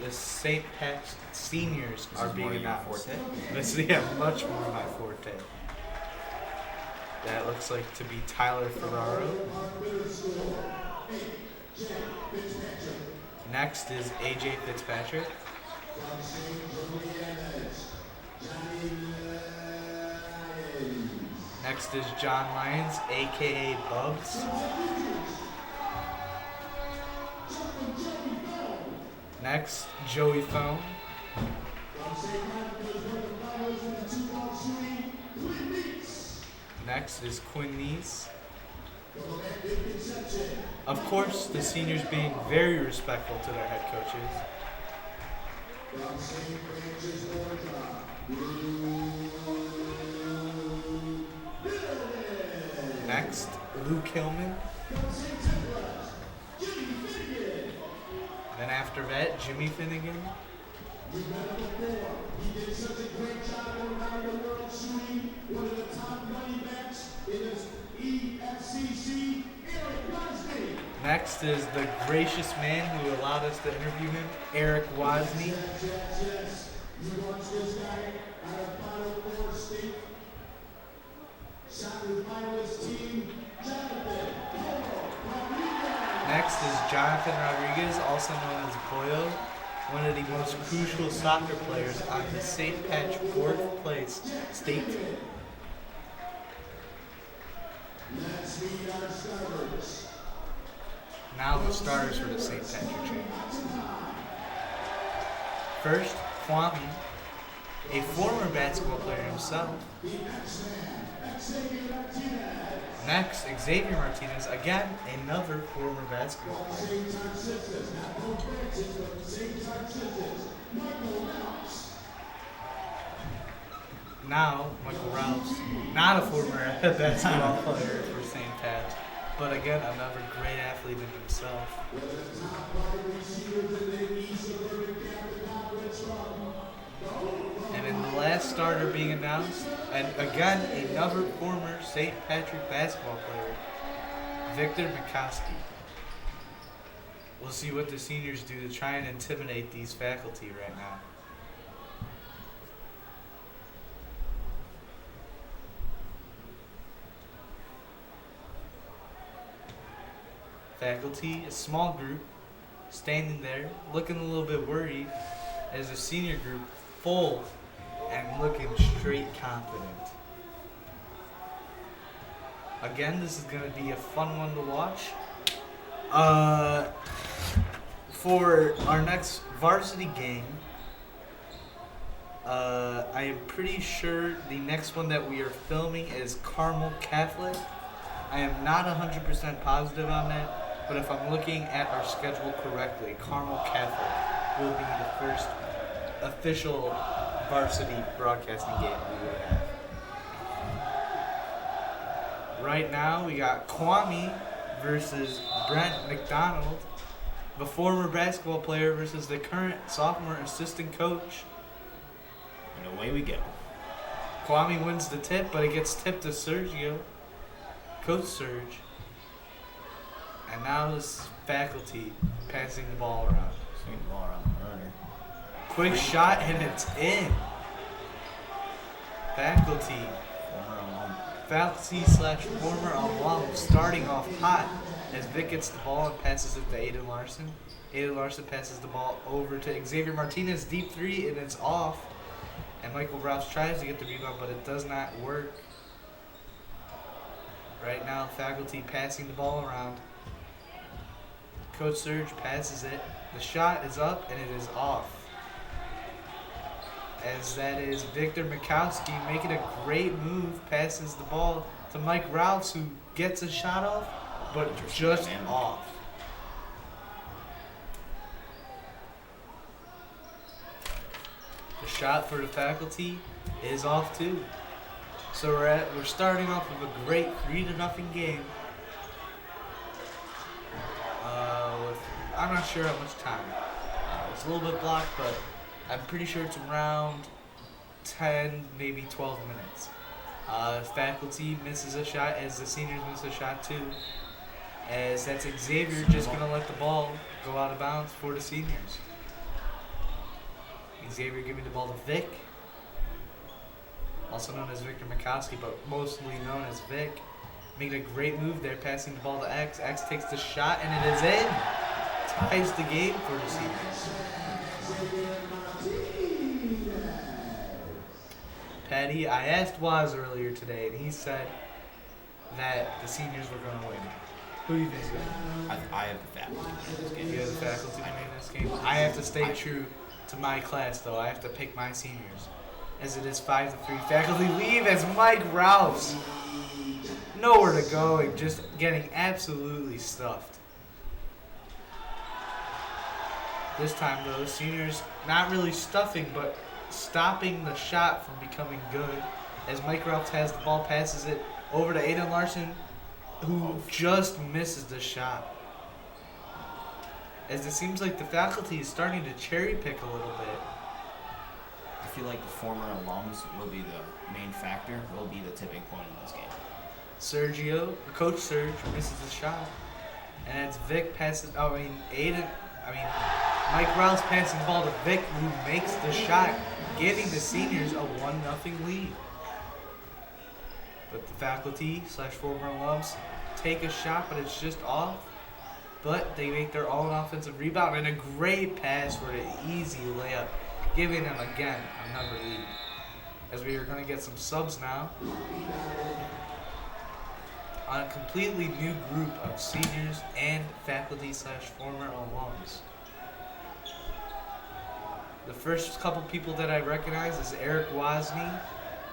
the St. Pat's seniors are being announced. This is much more my forte. That looks like to be Tyler Ferraro. Next is AJ Fitzpatrick. Next is John Lyons, aka Bubs. Next, Joey Phone. Next is Quinn Neese. Of course, the seniors being very respectful to their head coaches. Next, Luke Hillman. Then after that, Jimmy Finnegan. Next is the gracious man who allowed us to interview him, Eric Wozni. Next is Jonathan Rodriguez, also known as Boyo. one of the most crucial soccer players on the St. Patch 4th place state team. Let's meet our starters. Now the starters for the St. Patrick Champions. First, Kwame, a former basketball player himself. Next, Xavier Martinez, again, another former basketball player. Now, Michael Ralphs, not a former basketball player for St. Pat's, but again, another great athlete in himself. And in the last starter being announced, and again, another former St. Patrick basketball player, Victor Mikowski. We'll see what the seniors do to try and intimidate these faculty right now. Faculty, a small group, standing there, looking a little bit worried, as a senior group, full and looking straight confident. Again, this is going to be a fun one to watch. For our next varsity game, I am pretty sure the next one that we are filming is Carmel Catholic. I am not 100% positive on that. But if I'm looking at our schedule correctly, Carmel Catholic will be the first official varsity broadcasting game we will have. Right now, we got Kwame versus Brent McDonald, the former basketball player versus the current sophomore assistant coach. And away we go. Kwame wins the tip, but it gets tipped to Sergio, Coach Serge. And now this faculty passing the ball around. Swing the ball around the runner. Quick shot and it's in. Faculty / former alum starting off hot as Vic gets the ball and passes it to Aiden Larson. Aiden Larson passes the ball over to Xavier Martinez, deep three, and it's off. And Michael Ralphs tries to get the rebound, but it does not work. Right now, faculty passing the ball around. Coach Serge passes it. The shot is up and it is off. As that is Victor Mikowski making a great move, passes the ball to Mike Ralphs, who gets a shot off, but just off. The shot for the faculty is off too. So we're starting off with a great 3-0 game. I'm not sure how much time. It's a little bit blocked, but I'm pretty sure it's around 10, maybe 12 minutes. Faculty misses a shot as the seniors miss a shot too. As that's Xavier just going to let the ball go out of bounds for the seniors. Xavier giving the ball to Vic. Also known as Victor Mikowski, but mostly known as Vic. Making a great move there, passing the ball to X. X takes the shot, and it is in. Ties the game for the seniors. Patty, I asked Waz earlier today, and he said that the seniors were going to win. Who do you think is going to win? I have the faculty in this game. You have the faculty to win this game? I have to stay true to my class, though. I have to pick my seniors. As it is 5-3. Faculty leave as Mike Ralphs. Nowhere to go and just getting absolutely stuffed. This time, though, the seniors not really stuffing, but stopping the shot from becoming good. As Mike Ralphs has the ball, passes it over to Aiden Larson, who just misses the shot. As it seems like the faculty is starting to cherry pick a little bit. I feel like the former alums will be the main factor, will be the tipping point in this game. Coach Serge misses the shot. And it's Vic passes, Mike Ralphs passing the ball to Vic, who makes the shot, giving the seniors a 1-0 lead. But the faculty / former alums take a shot, but it's just off. but they make their own offensive rebound and a great pass for an easy layup, giving them again another lead. As we are going to get some subs now on a completely new group of seniors and faculty/former alums. The first couple people that I recognize is Eric Wozni.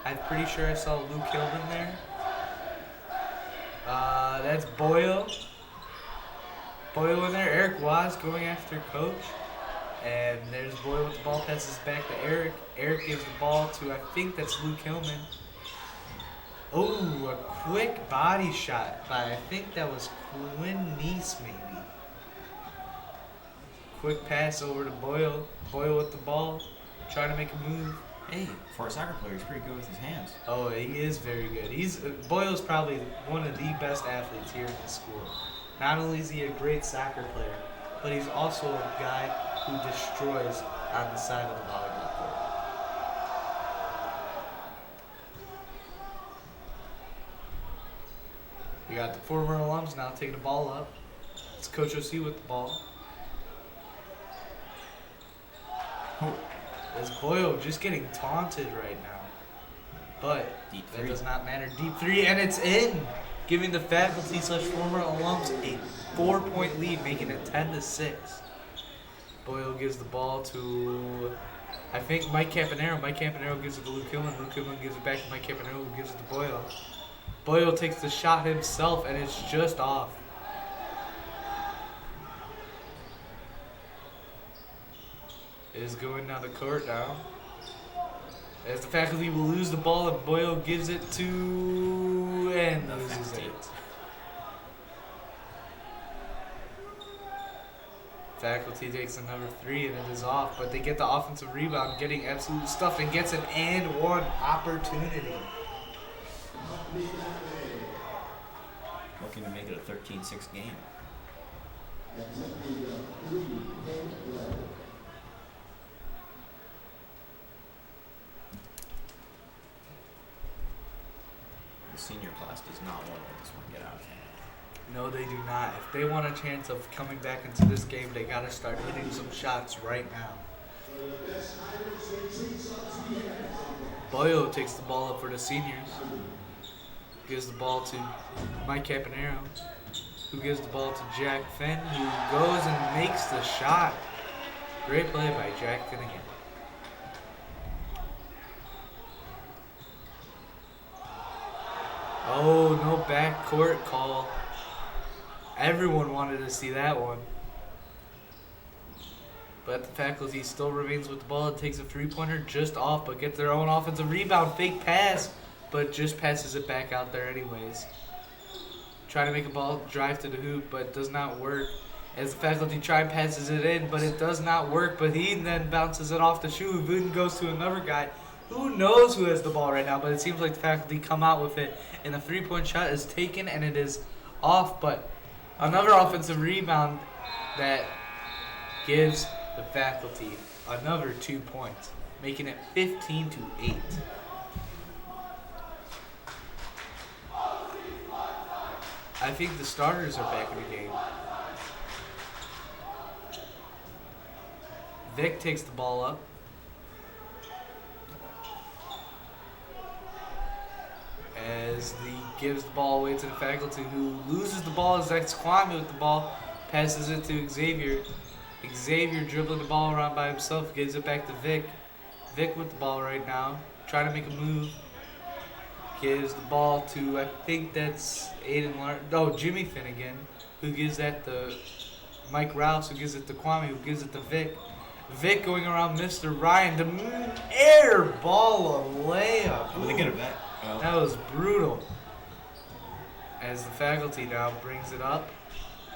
I'm pretty sure I saw Luke Hillman there. That's Boyle. Boyle in there. Eric Woz going after Coach. And there's Boyle with the ball, passes back to Eric. Eric gives the ball to, I think that's Luke Hillman. Oh, a quick body shot by, I think that was Quinn Neese maybe. Quick pass over to Boyle. Boyle with the ball, trying to make a move. Hey, for a soccer player, he's pretty good with his hands. Oh, he is very good. Boyle's probably one of the best athletes here in the school. Not only is he a great soccer player, but he's also a guy who destroys on the side of the volleyball court. We got the former alums now taking the ball up. It's Coach O.C. with the ball. As Boyle just getting taunted right now. But Deep that three. does not matter. Deep three, and it's in! Giving the faculty/former alums a 4-point lead, making it 10-6. Boyle gives the ball to, I think, Mike Campanero. Mike Campanero gives it to Luke Hillman. Luke Hillman gives it back to Mike Campanero, who gives it to Boyle. Boyle takes the shot himself, and it's just off. It is going down the court now. As the faculty will lose the ball, and Boyle gives it to, and loses it. Faculty takes another 3 and it is off, but they get the offensive rebound, getting absolute stuff, and gets an and one opportunity. Looking to make it a 13-6 game. The senior class does not want to let this one get out of hand. No, they do not. If they want a chance of coming back into this game, they got to start hitting some shots right now. Boyle takes the ball up for the seniors. Gives the ball to Mike Campanero, who gives the ball to Jack Finn, who goes and makes the shot. Great play by Jack Finnegan. Oh, no backcourt call. Everyone wanted to see that one. But the faculty still remains with the ball. It takes a three-pointer just off, but gets their own offensive rebound. Fake pass, but just passes it back out there anyways. Trying to make a ball drive to the hoop, but it does not work. As the faculty try and passes it in, but it does not work. But he then bounces it off the shoe. Vuden goes to another guy. Who knows who has the ball right now, but it seems like the faculty come out with it. And the three-point shot is taken, and it is off. But another offensive rebound that gives the faculty another 2 points, making it 15-8. I think the starters are back in the game. Vic takes the ball up. As he gives the ball away to the faculty, who loses the ball as that's Kwame with the ball, passes it to Xavier. Xavier dribbling the ball around by himself, gives it back to Vic. Vic with the ball right now, trying to make a move. Gives the ball to, I think that's Jimmy Finnegan, who gives that to Mike Rouse, who gives it to Kwame, who gives it to Vic. Vic going around Mr. Ryan, the air ball, a layup. Will they get it back? Oh. That was brutal. As the faculty now brings it up,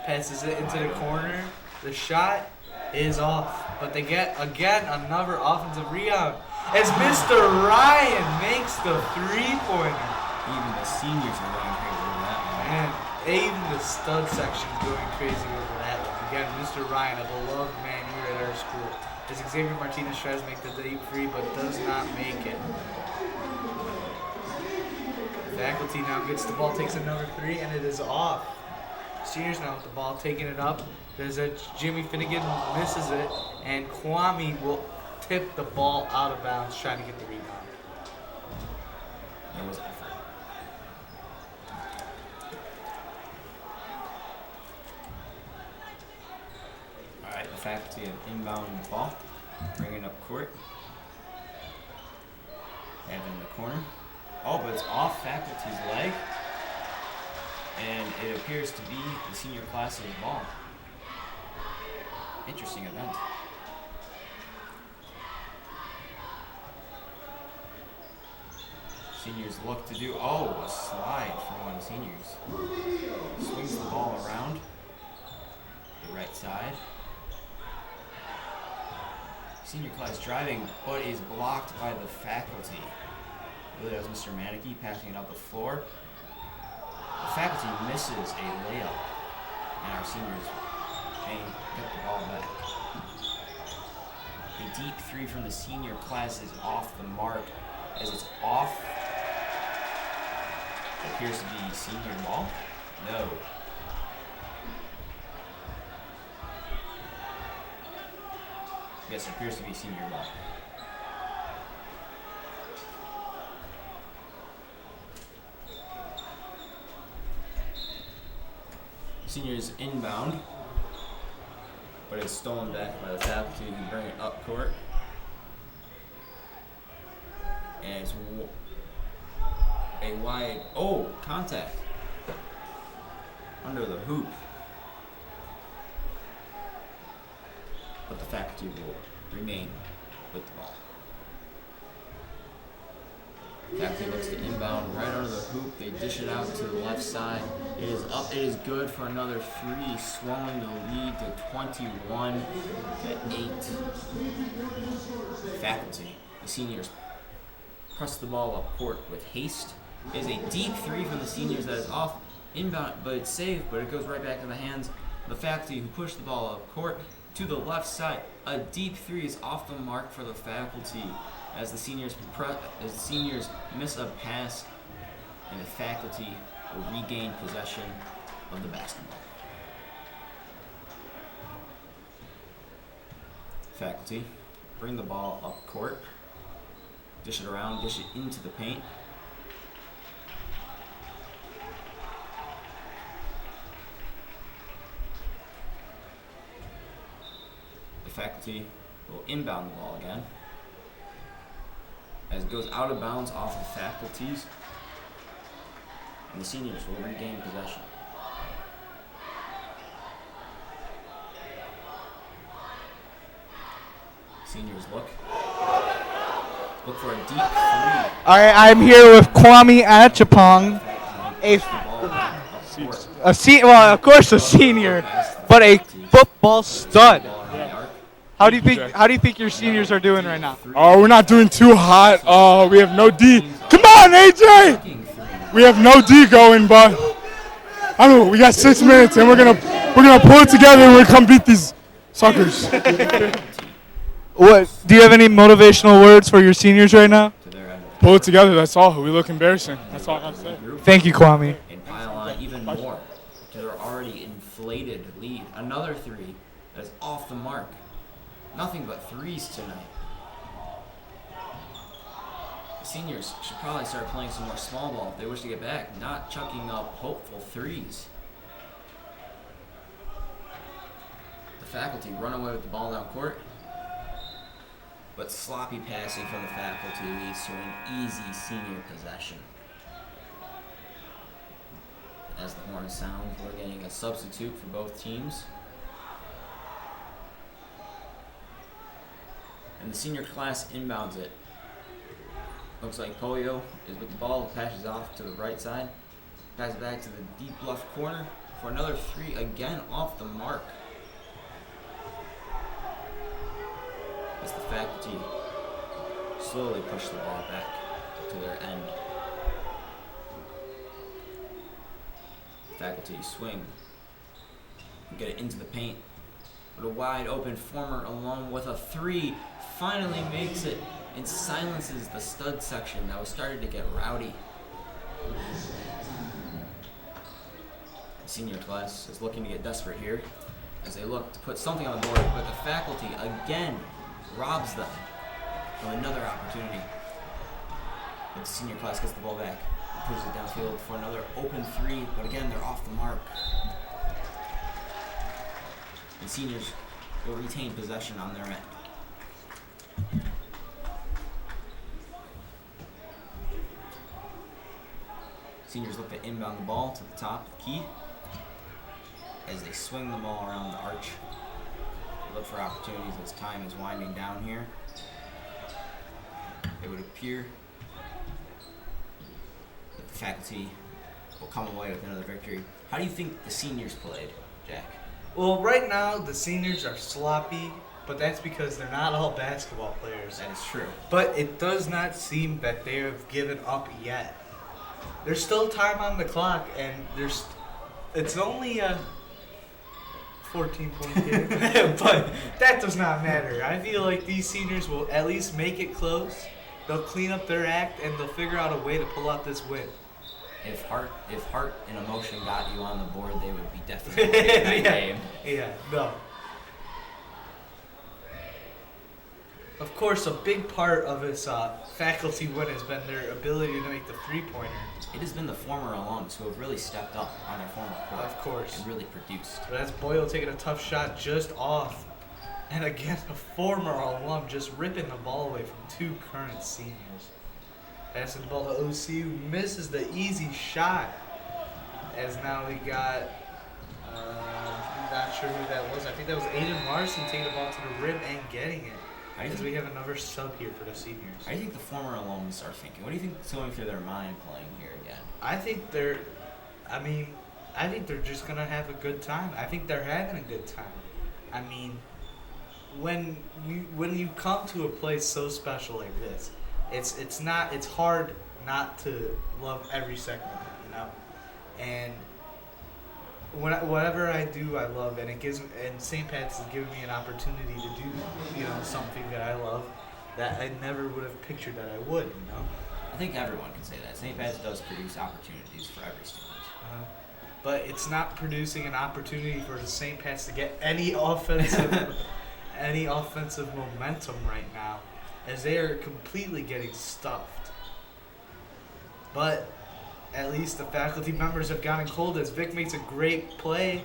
passes it into the corner. The shot is off, but they get again another offensive rebound as Mr. Ryan makes the three-pointer. Even the seniors are going crazy over that one. And even the stud section is going crazy over that one. Again, Mr. Ryan, a beloved man here at our school. As Xavier Martinez tries to make the deep three, but does not make it. Faculty now gets the ball, takes another three, and it is off. Seniors now with the ball, taking it up. There's a Jimmy Finnegan misses it, and Kwame will tip the ball out of bounds, trying to get the rebound. There was effort. All right, the faculty of inbound the ball, bringing up court. Have it in the corner. Oh, but it's off faculty's leg. And it appears to be the senior class's ball. Interesting event. Seniors look to do, a slide from one of the seniors. Swings the ball around the right side. Senior class driving, but is blocked by the faculty. I believe that was Mr. Manicky passing it up the floor. The faculty misses a layup, and our seniors get the ball back. A deep three from the senior class is off the mark, as it's off. It appears to be senior ball. No. Yes, it appears to be senior ball. Seniors inbound, but it's stolen back by the faculty who bring it up court. And it's a wide, contact under the hoop. But the faculty will remain with the ball. Faculty looks to inbound right under the hoop. They dish it out to the left side. It is up. It is good for another three, swelling the lead to 21-8. Faculty, the seniors, press the ball up court with haste. It is a deep three from the seniors that is off inbound, but it's saved, but it goes right back in the hands of the faculty who push the ball up court to the left side. A deep three is off the mark for the faculty as the seniors miss a pass, and the faculty will regain possession of the basketball. Faculty bring the ball up court, dish it around, dish it into the paint. The faculty will inbound the ball again, as it goes out of bounds off of faculties, and the seniors will regain possession. Seniors look for a deep three. All right, I'm here with Kwame Achapong, of course a senior, but a football stud. How do you think your seniors are doing right now? Oh, we're not doing too hot. We have no D. Come on, AJ! We have no D going, but I don't know. We got 6 minutes, and we're gonna pull it together, and we're gonna come beat these suckers. What? Do you have any motivational words for your seniors right now? Pull it together. That's all. We look embarrassing. That's all I gotta say. Thank you, Kwame. And pile on even more to their already inflated lead. Another three that is off the mark. Nothing but threes tonight. The seniors should probably start playing some more small ball if they wish to get back, not chucking up hopeful threes. The faculty run away with the ball down court, but sloppy passing from the faculty leads to an easy senior possession. As the horn sounds, we're getting a substitute for both teams. And the senior class inbounds it. Looks like Polio is with the ball, passes off to the right side, passes back to the deep left corner for another three, again off the mark. As the faculty slowly push the ball back to their end. Faculty swing, get it into the paint. But a wide open former along with a three finally makes it and silences the stud section that was starting to get rowdy. The senior class is looking to get desperate here as they look to put something on the board, but the faculty again robs them of another opportunity. But the senior class gets the ball back and pushes it downfield for another open three, but again, they're off the mark. And seniors will retain possession on their end. Seniors look to inbound the ball to the top of the key as they swing the ball around the arch. They look for opportunities as time is winding down here. It would appear that the faculty will come away with another victory. How do you think the seniors played, Jack? Well, right now the seniors are sloppy, but that's because they're not all basketball players. That is true. But it does not seem that they have given up yet. There's still time on the clock, and it's only a 14-point game, but that does not matter. I feel like these seniors will at least make it close. They'll clean up their act, and they'll figure out a way to pull out this win. If heart and emotion got you on the board, they would be definitely winning that game. Yeah, no. Of course, a big part of this faculty win has been their ability to make the three-pointer. It has been the former alums who have really stepped up on their former court. Of course. And really produced. But that's Boyle taking a tough shot just off. And again, a former alum just ripping the ball away from two current seniors. Passing the ball to OC, who misses the easy shot. As now we got, not sure who that was. I think that was Aiden Larson taking the ball to the rim and getting it. As we have another sub here for the seniors. How do you think the former alums are thinking? What do you think is going through their mind playing here again? I think they're just going to have a good time. I think they're having a good time. I mean, when you come to a place so special like this, it's hard not to love every second of it, you know? And whatever I do, I love, and St. Pat's has given me an opportunity to do, something that I love that I never would have pictured that I would, I think everyone can say that. St. Pat's does produce opportunities for every student. But it's not producing an opportunity for the St. Pat's to get any offensive momentum right now, as they are completely getting stuffed. But at least the faculty members have gotten cold as Vic makes a great play,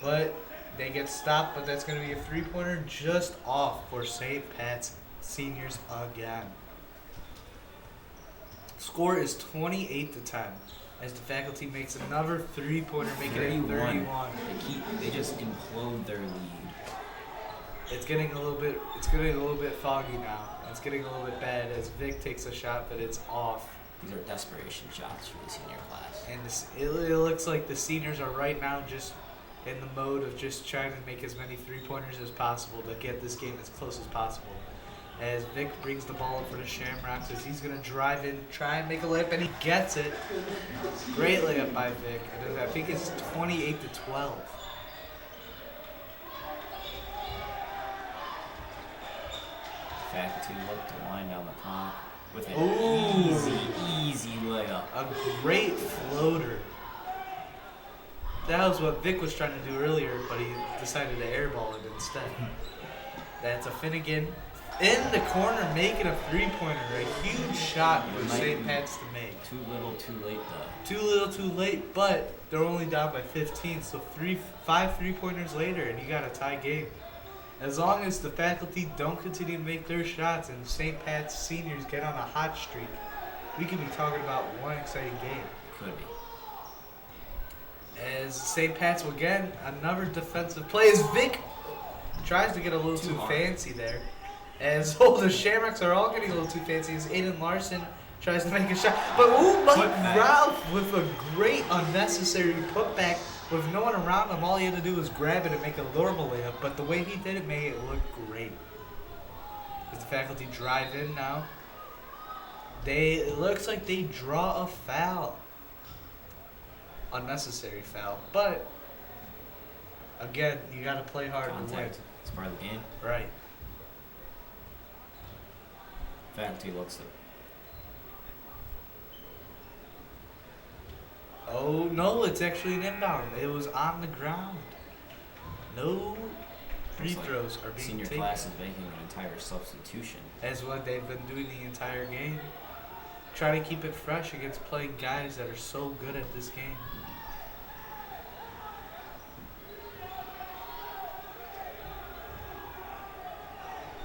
but they get stopped. But that's going to be a three-pointer just off for St. Pat's seniors again. Score is 28-10 as the faculty makes another three-pointer, making it 31. They just implode their lead. It's getting a little bit foggy now. It's getting a little bit bad as Vic takes a shot, but it's off. These are desperation shots for the senior class. And it looks like the seniors are right now just in the mode of just trying to make as many three-pointers as possible to get this game as close as possible. As Vic brings the ball up for the Shamrocks, as he's going to drive in, try and make a layup, and he gets it. Great layup by Vic. And I think it's 28-12. Faculty look to wind down the clock with an easy layup. A great floater. That was what Vic was trying to do earlier, but he decided to airball it instead. That's a Finnegan in the corner making a three-pointer. A huge shot for St. Pat's to make. Too little, too late, though. Too little, too late, but they're only down by 15, so 5 three-pointers later, and you got a tie game. As long as the faculty don't continue to make their shots and St. Pat's seniors get on a hot streak, we could be talking about one exciting game. Could be. As St. Pat's will again, another defensive play as Vic tries to get a little too fancy there. As the Shamrocks are all getting a little too fancy as Aiden Larson tries to make a shot. But Ralph with a great unnecessary putback with no one around him. All he had to do was grab it and make a normal layup. But the way he did it made it look great. As the faculty drive in now, it looks like they draw a foul. Unnecessary foul. But again, you got to play hard to win. It's part of the game. Right. Faculty looks to. No, it's actually an inbound. It was on the ground. No free Looks like throws are being Senior taken. class is making an entire substitution. As what they've been doing the entire game. Try to keep it fresh against playing guys that are so good at this game.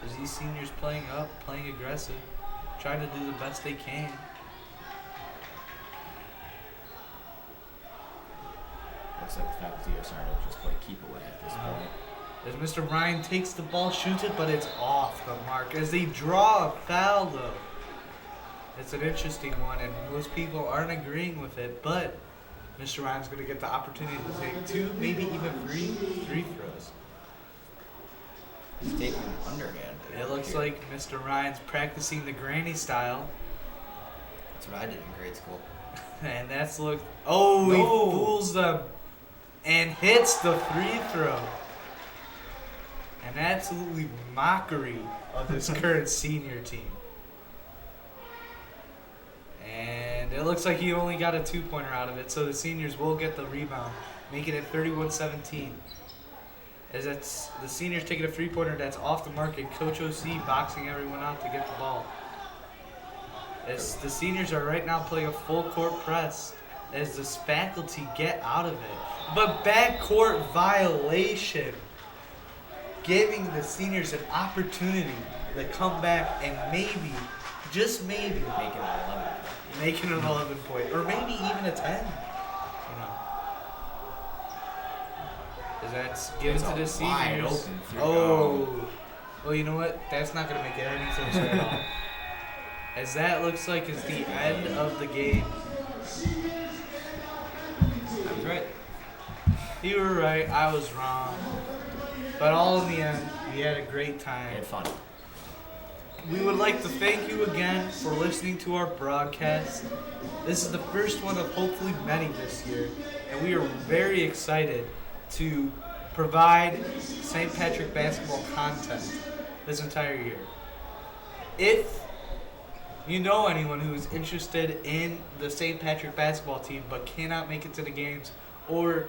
As these seniors playing up, playing aggressive, trying to do the best they can. Looks like the faculty are starting to just play keep away at this point. As Mr. Ryan takes the ball, shoots it, but it's off the mark. As they draw a foul, though. It's an interesting one, and most people aren't agreeing with it, but Mr. Ryan's going to get the opportunity to take 2, maybe even 3 free throws. He's taking underhand. It looks like Mr. Ryan's practicing the granny style, That's what I did in grade school. and that's he fools them and hits the free throw. An absolutely mockery of this current senior team. And it looks like he only got a 2-pointer out of it, so the seniors will get the rebound, making it 31-17. As that's the seniors taking a 3-pointer that's off the mark, and Coach OC boxing everyone out to get the ball. As the seniors are right now playing a full court press, as the faculty get out of it. But backcourt violation, giving the seniors an opportunity to come back and maybe, just maybe, Making an 11 point. making an 11-point, or maybe even a 10. You know, as that's given It's to a the wide seniors. open three. Well, you know what? That's not gonna make it any closer at all. As that looks like is the end of the game. I was right. You were right. I was wrong. But all in the end, we had a great I time. had fun. We would like to thank you again for listening to our broadcast. This is the first one of hopefully many this year, and we are very excited to provide St. Patrick basketball content this entire year. If you know anyone who is interested in the St. Patrick basketball team but cannot make it to the games or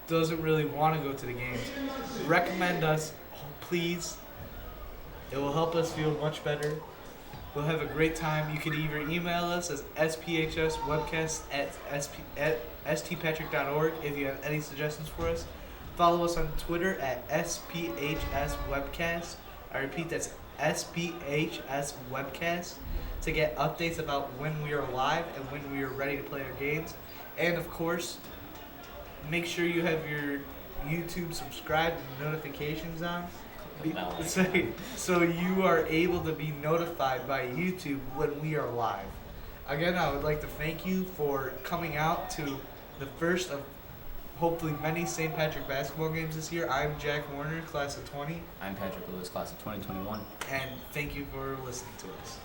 doesn't really want to go to the games, recommend us, please. It will help us feel much better. We'll have a great time. You can either email us as sphswebcast@stpatrick.org if you have any suggestions for us. Follow us on Twitter at SPHSwebcast. I repeat, that's SPHSwebcast to get updates about when we are live and when we are ready to play our games. And of course, make sure you have your YouTube subscribed and notifications on. So you are able to be notified by YouTube when we are live. Again, I would like to thank you for coming out to the first of hopefully many St. Patrick basketball games this year. I'm Jack Warner, class of 20. I'm Patrick Lewis, class of 2021. And thank you for listening to us.